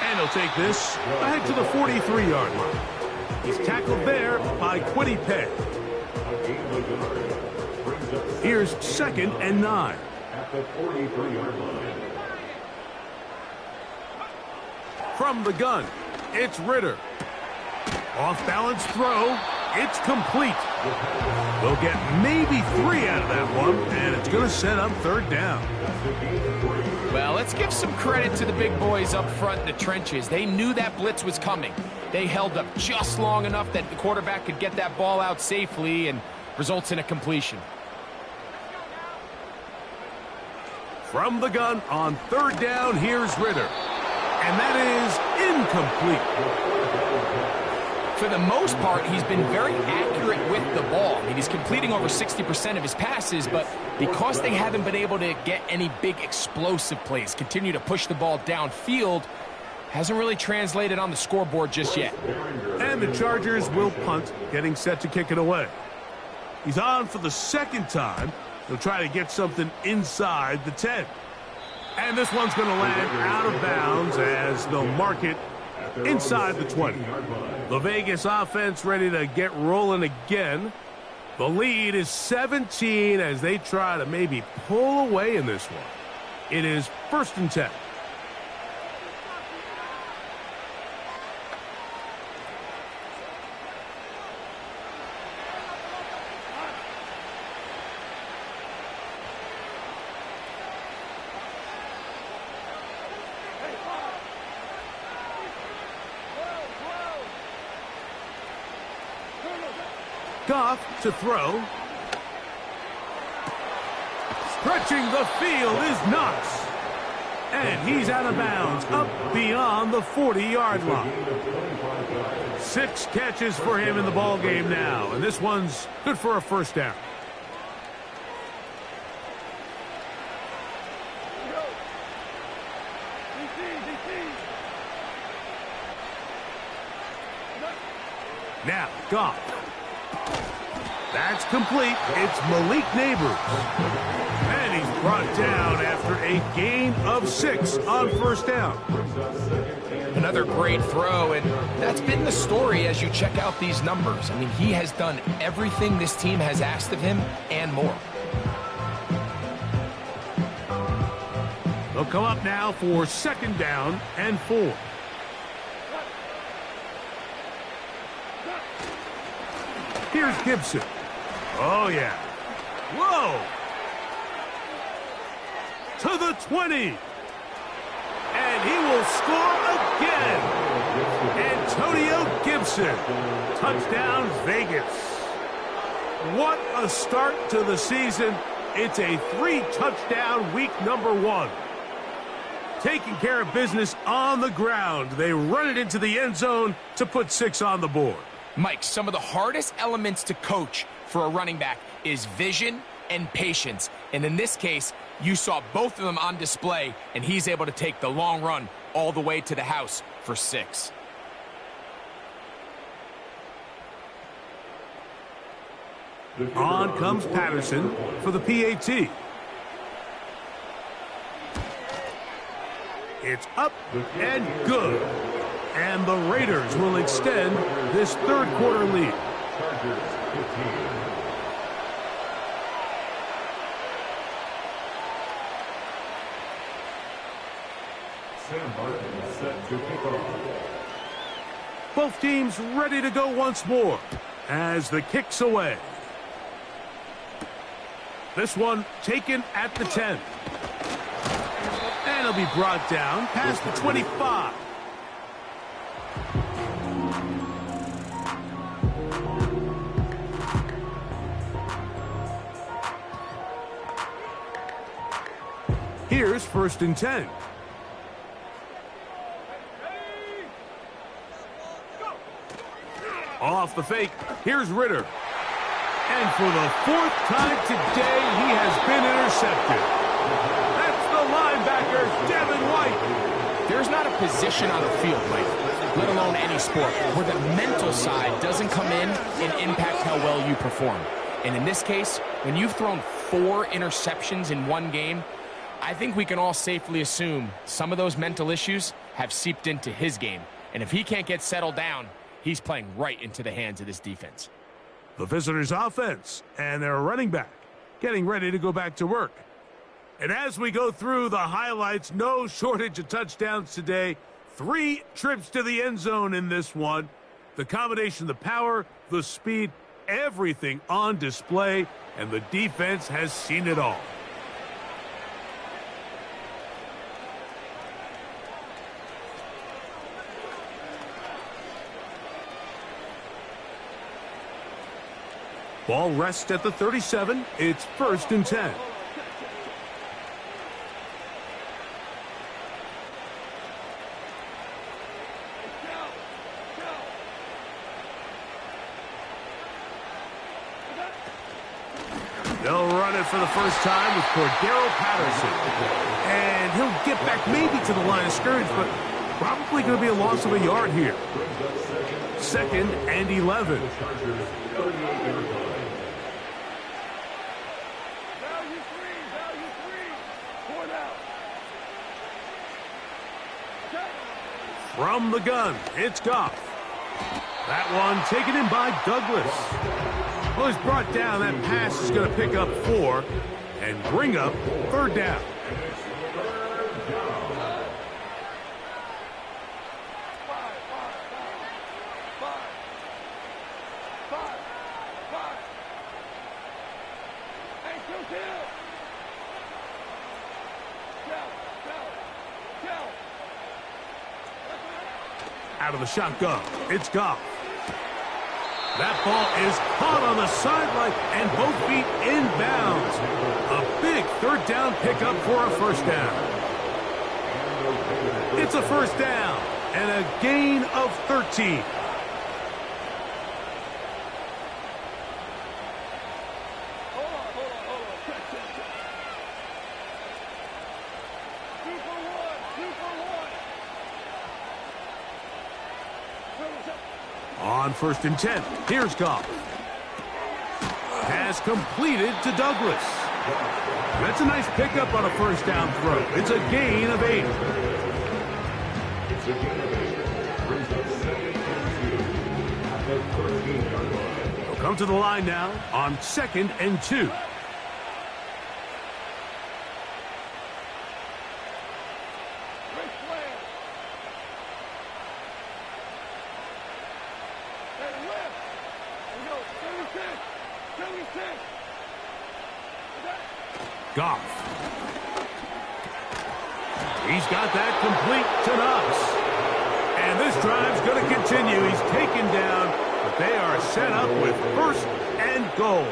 And he'll take this back to the 43-yard line. He's tackled there by Quiddy Pay. Here's 2nd and 9. At the 43-yard line. From the gun, it's Ritter. Off-balance throw. It's complete. They'll get maybe 3 out of that one, and it's going to set up 3rd down. Well, let's give some credit to the big boys up front in the trenches. They knew that blitz was coming. They held up just long enough that the quarterback could get that ball out safely and results in a completion. From the gun on 3rd down, here's Ritter. And that is incomplete. For the most part, he's been very accurate with the ball. I mean, he's completing over 60% of his passes, but because they haven't been able to get any big explosive plays, continue to push the ball downfield, hasn't really translated on the scoreboard just yet. And the Chargers will punt, getting set to kick it away. He's on for the 2nd time. He'll try to get something inside the 10. And this one's going to land out of bounds as they'll mark it inside the 20. The Vegas offense ready to get rolling again. The lead is 17 as they try to maybe pull away in this one. It is 1st and 10. Goff to throw. Stretching the field is Knox. And he's out of bounds, up beyond the 40-yard line. 6 catches for him in the ballgame now, and this one's good for a 1st down. Now, Goff. That's complete. It's Malik Neighbors. And he's brought down after a gain of 6 on 1st down. Another great throw, and that's been the story as you check out these numbers. I mean, he has done everything this team has asked of him and more. They'll come up now for 2nd down and 4. Here's Gibson. Oh, yeah. Whoa! To the 20. And he will score again. Antonio Gibson. Touchdown, Vegas. What a start to the season. It's a 3-touchdown week number 1. Taking care of business on the ground. They run it into the end zone to put 6 on the board. Mike, some of the hardest elements to coach for a running back is vision and patience. And in this case, you saw both of them on display, and he's able to take the long run all the way to the house for 6. On comes Patterson for the PAT. It's up and good. And the Raiders will extend this third quarter lead. Chargers 15. Sam Martin is set to kick off. Both teams ready to go once more as the kick's away. This one taken at the 10. And it'll be brought down past the 25. Here's 1st and 10. Off the fake, here's Ritter. And for the 4th time today, he has been intercepted. That's the linebacker, Devin White. There's not a position on the field, Mike, let alone any sport, where the mental side doesn't come in and impact how well you perform. And in this case, when you've thrown 4 interceptions in one game, I think we can all safely assume some of those mental issues have seeped into his game. And if he can't get settled down, he's playing right into the hands of this defense. The visitors' offense and their running back getting ready to go back to work. And as we go through the highlights, no shortage of touchdowns today. 3 trips to the end zone in this one. The combination, the power, the speed, everything on display, and the defense has seen it all. Ball rests at the 37. It's 1st and 10. They'll run it for the first time with Cordero Patterson. And he'll get back maybe to the line of scrimmage, but probably going to be a loss of a yard here. 2nd and 11. From the gun, it's Goff. That one taken in by Douglas. Well, he's brought down. That pass is going to pick up 4 and bring up 3rd down. Out of the shotgun, it's Goff. That ball is caught on the sideline and both feet inbounds. A big 3rd down pickup for a 1st down. It's a 1st down and a gain of 13. On 1st and 10, here's Goff. Pass completed to Douglas. That's a nice pickup on a 1st down throw. It's a gain of 8. It's a gain of 8. Brings up 2nd and 2 at the 13-yard line. They'll come to the line now on 2nd and 2. Goff. He's got that complete to Knox. And this drive's going to continue. He's taken down, but they are set up with 1st and goal.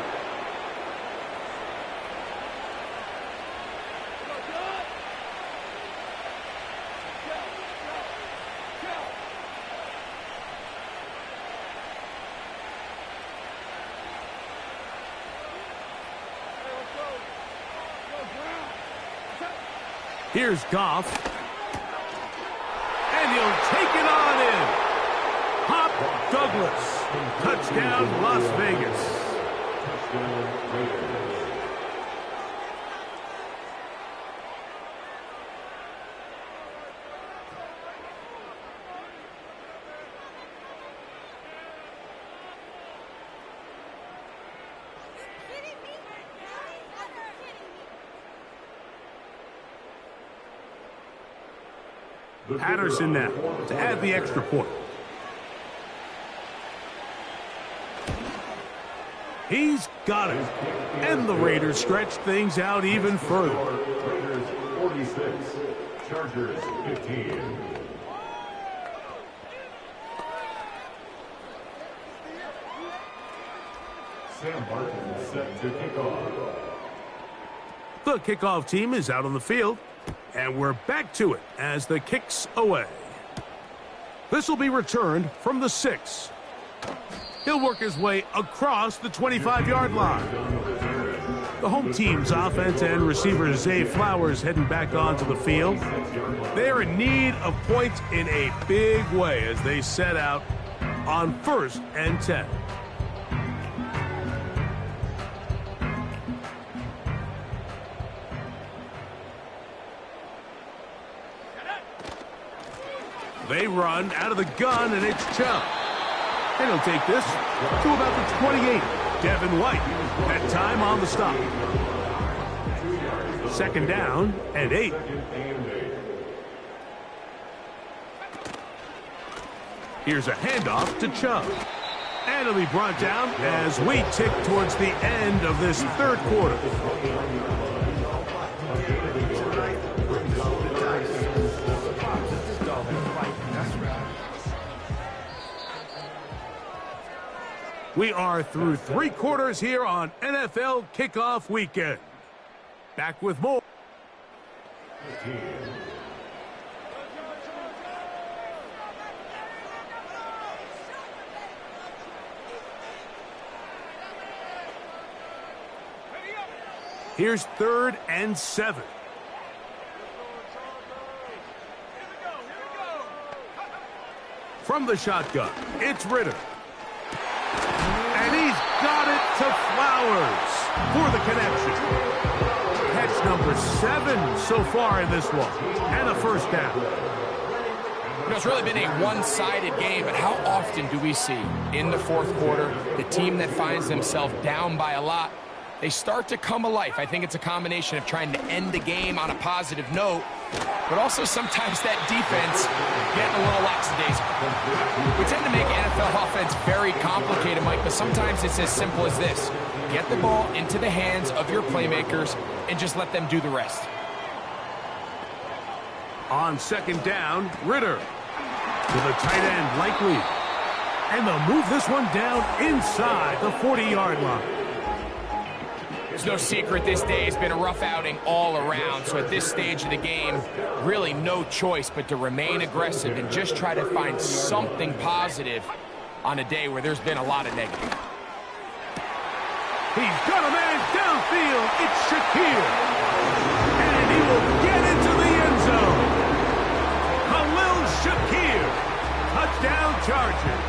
Here's Goff. And he'll take it on in. Pop Douglas. Touchdown, Las Vegas. Patterson now to add the extra point. He's got it. And the Raiders stretch things out even further. Raiders 46, Chargers 15. Sam Barton set to kick off. The kickoff team is out on the field. And we're back to it as the kick's away. This will be returned from the 6. He'll work his way across the 25-yard line. The home team's offense and receiver Zay Flowers heading back onto the field. They're in need of points in a big way as they set out on 1st and 10. They run out of the gun, and it's Chubb. And he'll take this to about the 28. Devin White, that time on the stop. 2nd down and 8. Here's a handoff to Chubb. And it'll be brought down as we tick towards the end of this 3rd quarter. We are through 3 quarters here on NFL Kickoff Weekend. Back with more. Here's 3rd and 7. From the shotgun, it's Ritter. And he's got it to Flowers for the connection. Catch number 7 so far in this one. And a 1st down. You know, it's really been a one-sided game, but how often do we see in the 4th quarter the team that finds themselves down by a lot, they start to come alive. I think it's a combination of trying to end the game on a positive note, but also sometimes that defense getting a little lackadaisical. We tend to make NFL offense very complicated, Mike, but sometimes it's as simple as this. Get the ball into the hands of your playmakers and just let them do the rest. On 2nd down, Ritter with a tight end likely. And they'll move this one down inside the 40-yard line. There's no secret this day has been a rough outing all around, so at this stage of the game, really no choice but to remain aggressive and just try to find something positive on a day where there's been a lot of negative. He's got a man downfield. It's Shakir. And he will get into the end zone. Khalil Shakir. Touchdown Chargers.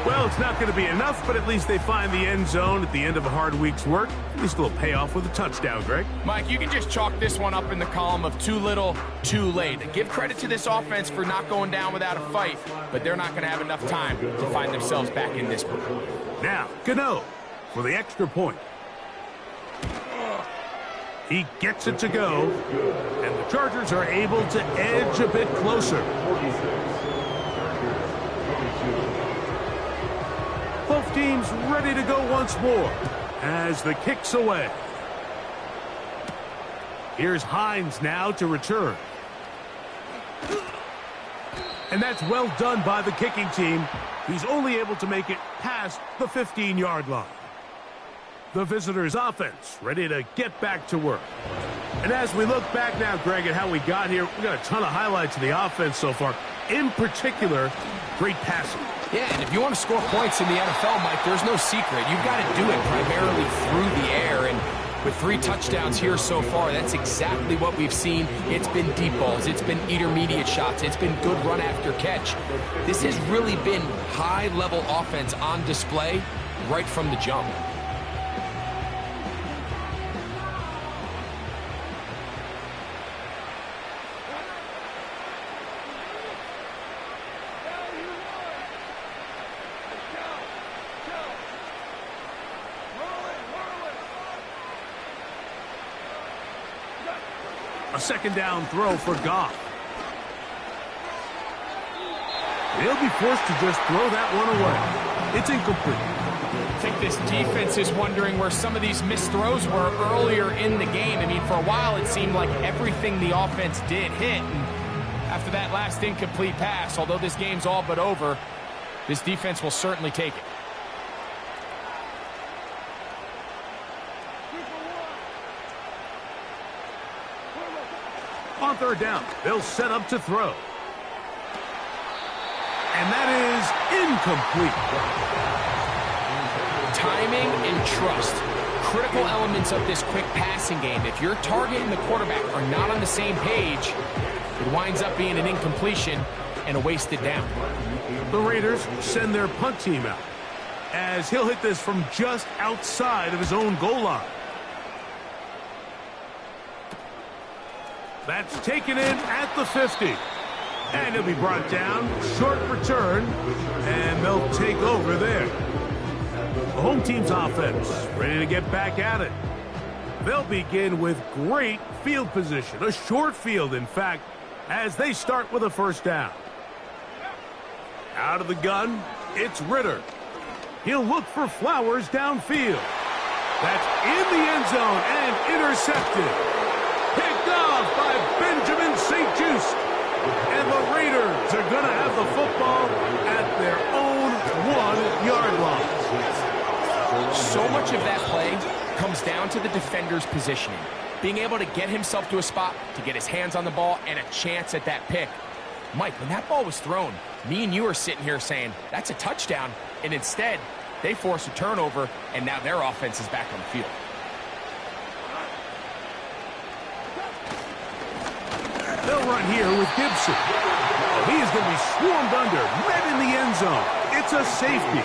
Well, it's not going to be enough, but at least they find the end zone at the end of a hard week's work. At least a little payoff with a touchdown, Greg. Mike, you can just chalk this one up in the column of too little, too late. Give credit to this offense for not going down without a fight, but they're not going to have enough time to find themselves back in this one. Now, Gano for the extra point. He gets it to go, and the Chargers are able to edge a bit closer. Both teams ready to go once more as the kick's away. Here's Hines now to return. And that's well done by the kicking team. He's only able to make it past the 15-yard line. The visitors' offense ready to get back to work. And as we look back now, Greg, at how we got here, we got a ton of highlights of the offense so far. In particular, great passing. Yeah, and if you want to score points in the NFL, Mike, there's no secret. You've got to do it primarily through the air, and with 3 touchdowns here so far, that's exactly what we've seen. It's been deep balls, it's been intermediate shots, it's been good run after catch. This has really been high-level offense on display, right from the jump. A second down throw for Goff. They'll be forced to just throw that one away. It's incomplete. I think this defense is wondering where some of these missed throws were earlier in the game. I mean, for a while, it seemed like everything the offense did hit. And after that last incomplete pass, although this game's all but over, this defense will certainly take it. On third down, they'll set up to throw. And that is incomplete. Timing and trust, critical elements of this quick passing game. If your target and the quarterback are not on the same page, it winds up being an incompletion and a wasted down. The Raiders send their punt team out, as he'll hit this from just outside of his own goal line. That's taken in at the 50. And he'll be brought down, short return, and they'll take over there. The home team's offense ready to get back at it. They'll begin with great field position, a short field, in fact, as they start with a first down. Out of the gun, it's Ritter. He'll look for Flowers downfield. That's in the end zone and intercepted. Picked off by Benjamin St-Juste. And the Raiders are going to have the football at their own 1-yard line. So much of that play comes down to the defender's positioning. Being able to get himself to a spot, to get his hands on the ball, and a chance at that pick. Mike, when that ball was thrown, me and you are sitting here saying, that's a touchdown. And instead, they force a turnover, and now their offense is back on the field. They'll run here with Gibson. He is going to be swarmed under, met in the end zone. It's a safety.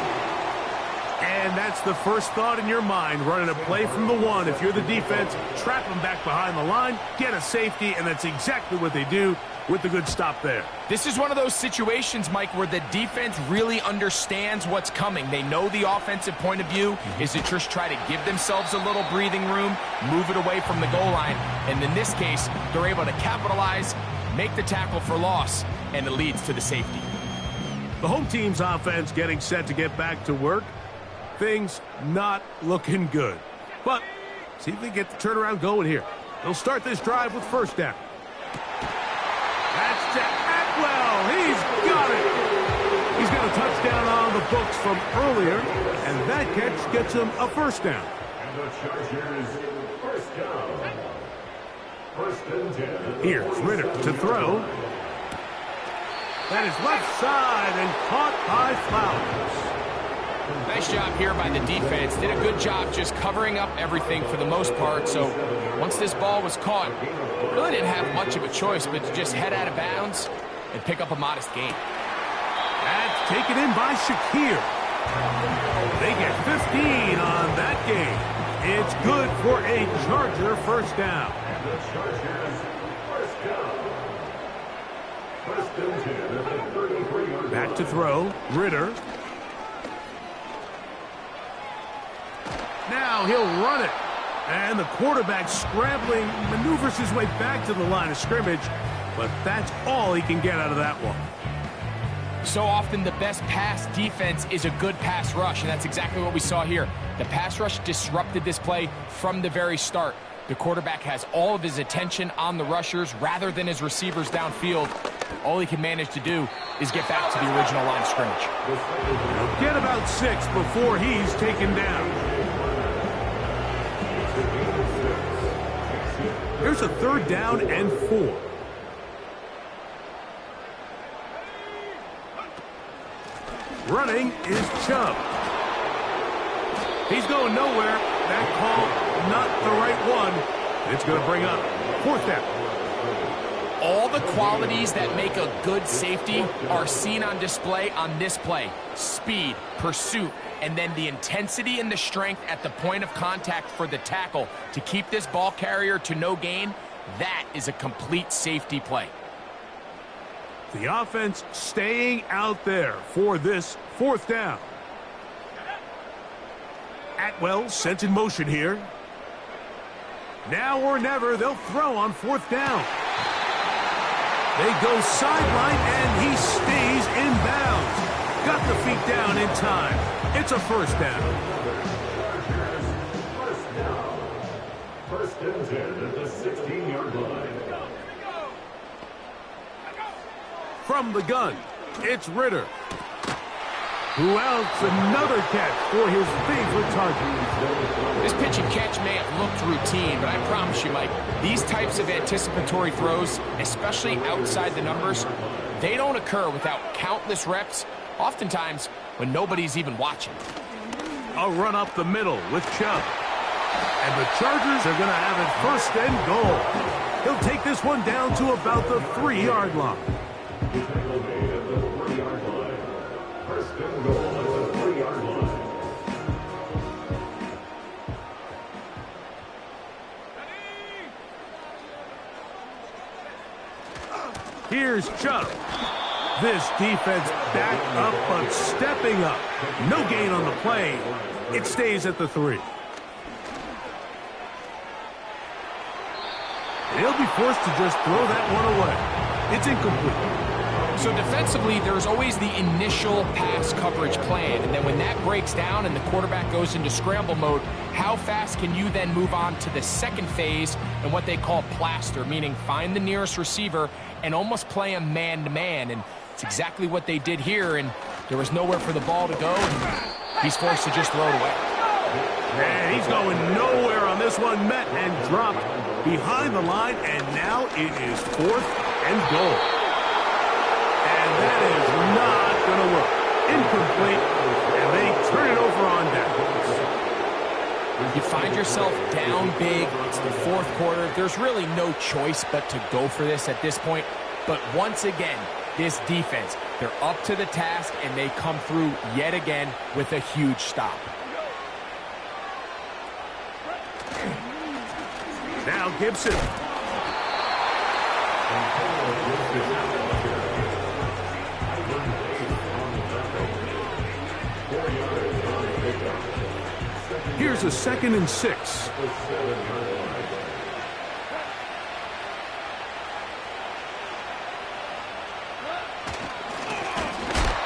And that's the first thought in your mind, running a play from the 1. If you're the defense, trap him back behind the line, get a safety, and that's exactly what they do with the good stop there. This is one of those situations, Mike, where the defense really understands what's coming. They know the offensive point of view is to just try to give themselves a little breathing room, move it away from the goal line, and in this case, they're able to capitalize, make the tackle for loss, and it leads to the safety. The home team's offense getting set to get back to work. Things not looking good. But see if they get the turnaround going here. They'll start this drive with first down. That's to Atwell. He's got it. He's got a touchdown on the books from earlier, and that catch gets him a first down. And the Chargers, first down. First and 10. Here's Ritter to throw. That is left side and caught by Flowers. Nice job here by the defense. Did a good job just covering up everything for the most part. So once this ball was caught, really didn't have much of a choice but to just head out of bounds and pick up a modest gain. That's taken in by Shakir. They get 15 on that game. It's good for a Charger first down. And the Chargers, first down. First and 10 at the 33-yard Back to throw, Ritter. Now he'll run it. And the quarterback scrambling, maneuvers his way back to the line of scrimmage. But that's all he can get out of that one. So often the best pass defense is a good pass rush, and that's exactly what we saw here. The pass rush disrupted this play from the very start. The quarterback has all of his attention on the rushers rather than his receivers downfield. All he can manage to do is get back to the original line of scrimmage. He'll get about 6 before he's taken down. Here's a third down and 4. Running is Chubb. He's going nowhere. That call, not the right one. It's going to bring up fourth down. All the qualities that make a good safety are seen on display on this play. Speed, pursuit, and then the intensity and the strength at the point of contact for the tackle to keep this ball carrier to no gain. That is a complete safety play. The offense staying out there for this 4th down. Atwell sent in motion here. Now or never, they'll throw on 4th down. They go sideline, and he stays in bounds. Got the feet down in time. It's a 1st down. First and 10 at the 16-yard line. From the gun, it's Ritter, who outs another catch for his favorite target. This pitch and catch may have looked routine, but I promise you, Mike, these types of anticipatory throws, especially outside the numbers, they don't occur without countless reps, oftentimes when nobody's even watching. A run up the middle with Chubb. And the Chargers are going to have it 1st and goal. He'll take this one down to about the 3-yard line. Tackle made at the 3-yard line. First and goal at the 3-yard line. Here's Chubb. This defense back up but stepping up. No gain on the play. It stays at the 3. They'll be forced to just throw that one away. It's incomplete. So defensively, there's always the initial pass coverage plan, and then when that breaks down and the quarterback goes into scramble mode, how fast can you then move on to the second phase and what they call plaster, meaning find the nearest receiver and almost play him man-to-man, and it's exactly what they did here, and there was nowhere for the ball to go, and he's forced to just throw it away. And he's going nowhere on this one, met and dropped behind the line, and now it is 4th and goal. And that is not going to work. Incomplete, and they turn it over on downs. You find yourself down big. It's the 4th quarter. There's really no choice but to go for this at this point. But once again, this defense, they're up to the task, and they come through yet again with a huge stop. Now Gibson. Here's a 2nd and 6.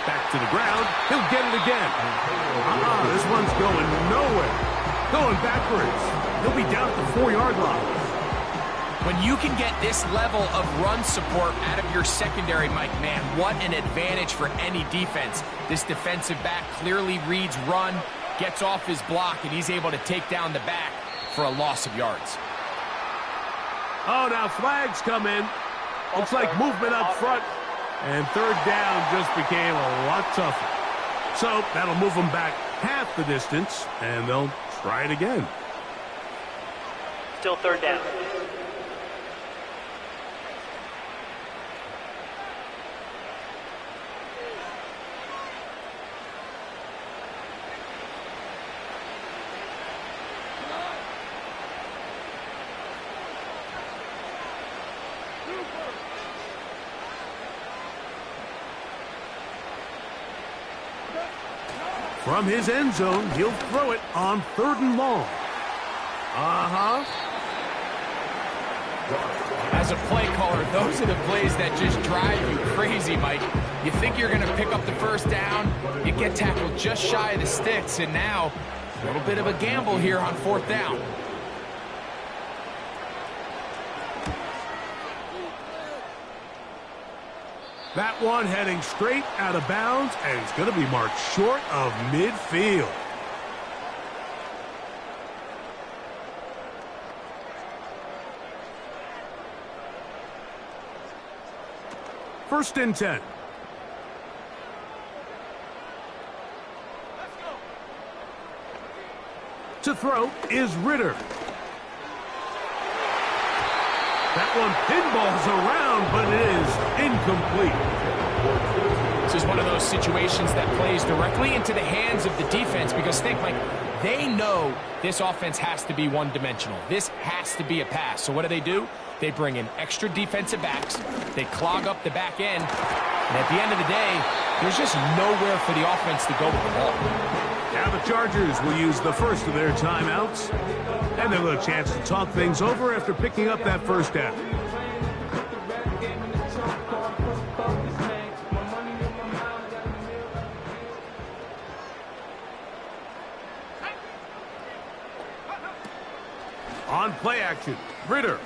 Back to the ground. He'll get it again. This one's going nowhere. Going backwards. He'll be down at the 4-yard line. When you can get this level of run support out of your secondary, Mike, man, what an advantage for any defense. This defensive back clearly reads run, gets off his block, and he's able to take down the back for a loss of yards. Oh, now flags come in. Looks like movement up front. And 3rd down just became a lot tougher. So that'll move them back half the distance, and they'll try it again. Still 3rd down. From his end zone, he'll throw it on 3rd and long. As a play caller, those are the plays that just drive you crazy, Mike. You think you're going to pick up the 1st down, you get tackled just shy of the sticks, and now a little bit of a gamble here on 4th down. That one heading straight out of bounds, and it's going to be marked short of midfield. First and 10. To throw is Ritter. That one pinballs around, but it is incomplete. This is one of those situations that plays directly into the hands of the defense because think, Mike, they know this offense has to be one-dimensional. This has to be a pass. So what do? They bring in extra defensive backs. They clog up the back end. And at the end of the day, there's just nowhere for the offense to go with the ball. Now the Chargers will use the first of their timeouts. And they'll have a chance to talk things over after picking up that first down. On play action, Ritter.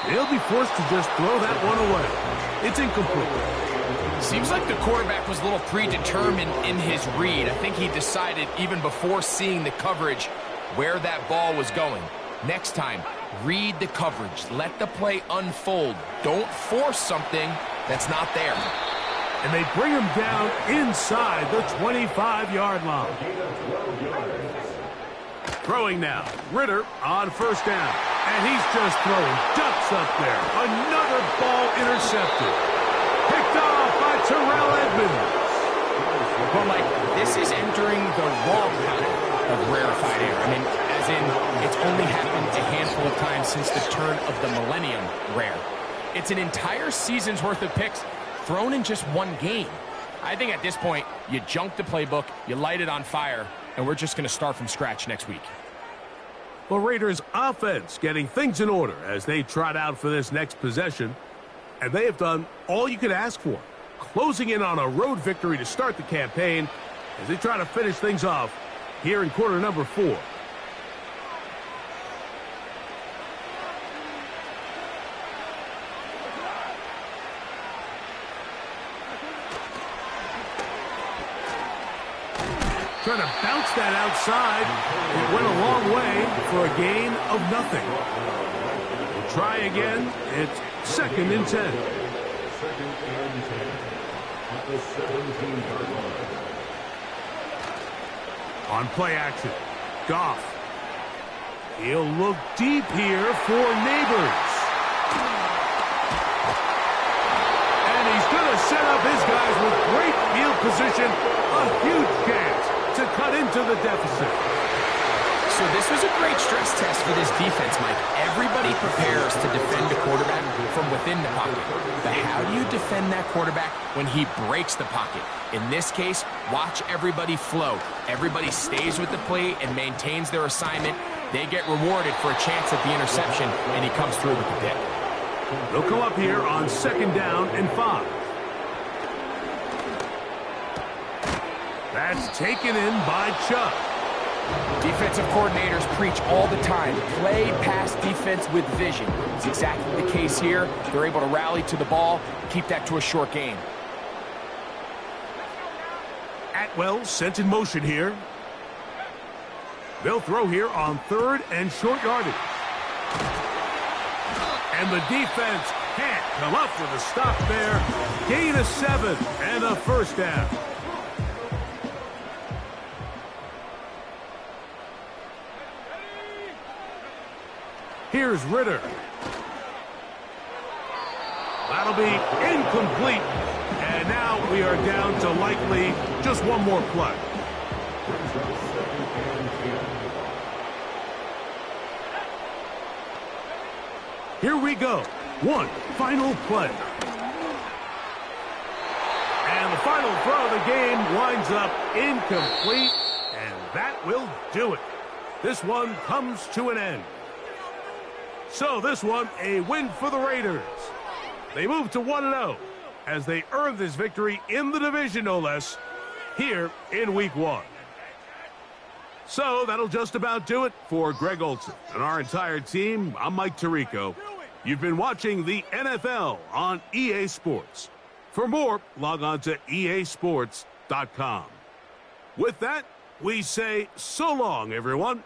They'll be forced to just throw that one away. It's incomplete. Seems like the quarterback was a little predetermined in his read. I think he decided even before seeing the coverage where that ball was going. Next time, read the coverage. Let the play unfold. Don't force something that's not there. And they bring him down inside the 25-yard line. Throwing now. Ritter on first down. And he's just throwing ducks up there. Another ball intercepted. Picked off by Terrell Edmonds. Well, Mike, this is entering the wrong kind of rarefied air. I mean, as in, it's only happened a handful of times since the turn of the millennium rare. It's an entire season's worth of picks thrown in just one game. I think at this point, you junk the playbook, you light it on fire, and we're just going to start from scratch next week. The Raiders' offense getting things in order as they trot out for this next possession. And they have done all you could ask for, closing in on a road victory to start the campaign as they try to finish things off here in quarter number 4. Trying to bounce that outside. It went a long way for a gain of nothing. We'll try again. It's 2nd and 10. Second and 10 at the 17-yard line. On play action, Goff. He'll look deep here for Neighbors. And he's going to set up his guys with great field position. A huge chance to cut into the deficit. So this was a great stress test for this defense, Mike. Everybody prepares to defend a quarterback from within the pocket. But how do you defend that quarterback when he breaks the pocket? In this case, watch everybody flow. Everybody stays with the play and maintains their assignment. They get rewarded for a chance at the interception, and he comes through with the pick. They'll come up here on 2nd down and 5. That's taken in by Chubb. Defensive coordinators preach all the time, play pass defense with vision. It's exactly the case here. They're able to rally to the ball, keep that to a short game. Atwell sent in motion here. They'll throw here on 3rd and short yardage. And the defense can't come up with a stop there. Gain of 7 and a first down. Here's Ritter. That'll be incomplete. And now we are down to likely just one more play. Here we go. One final play. And the final throw of the game winds up incomplete. And that will do it. This one comes to an end. So this one, a win for the Raiders. They move to 1-0 as they earn this victory in the division, no less, here in Week 1. So that'll just about do it for Greg Olson and our entire team. I'm Mike Tirico. You've been watching the NFL on EA Sports. For more, log on to easports.com. With that, we say so long, everyone.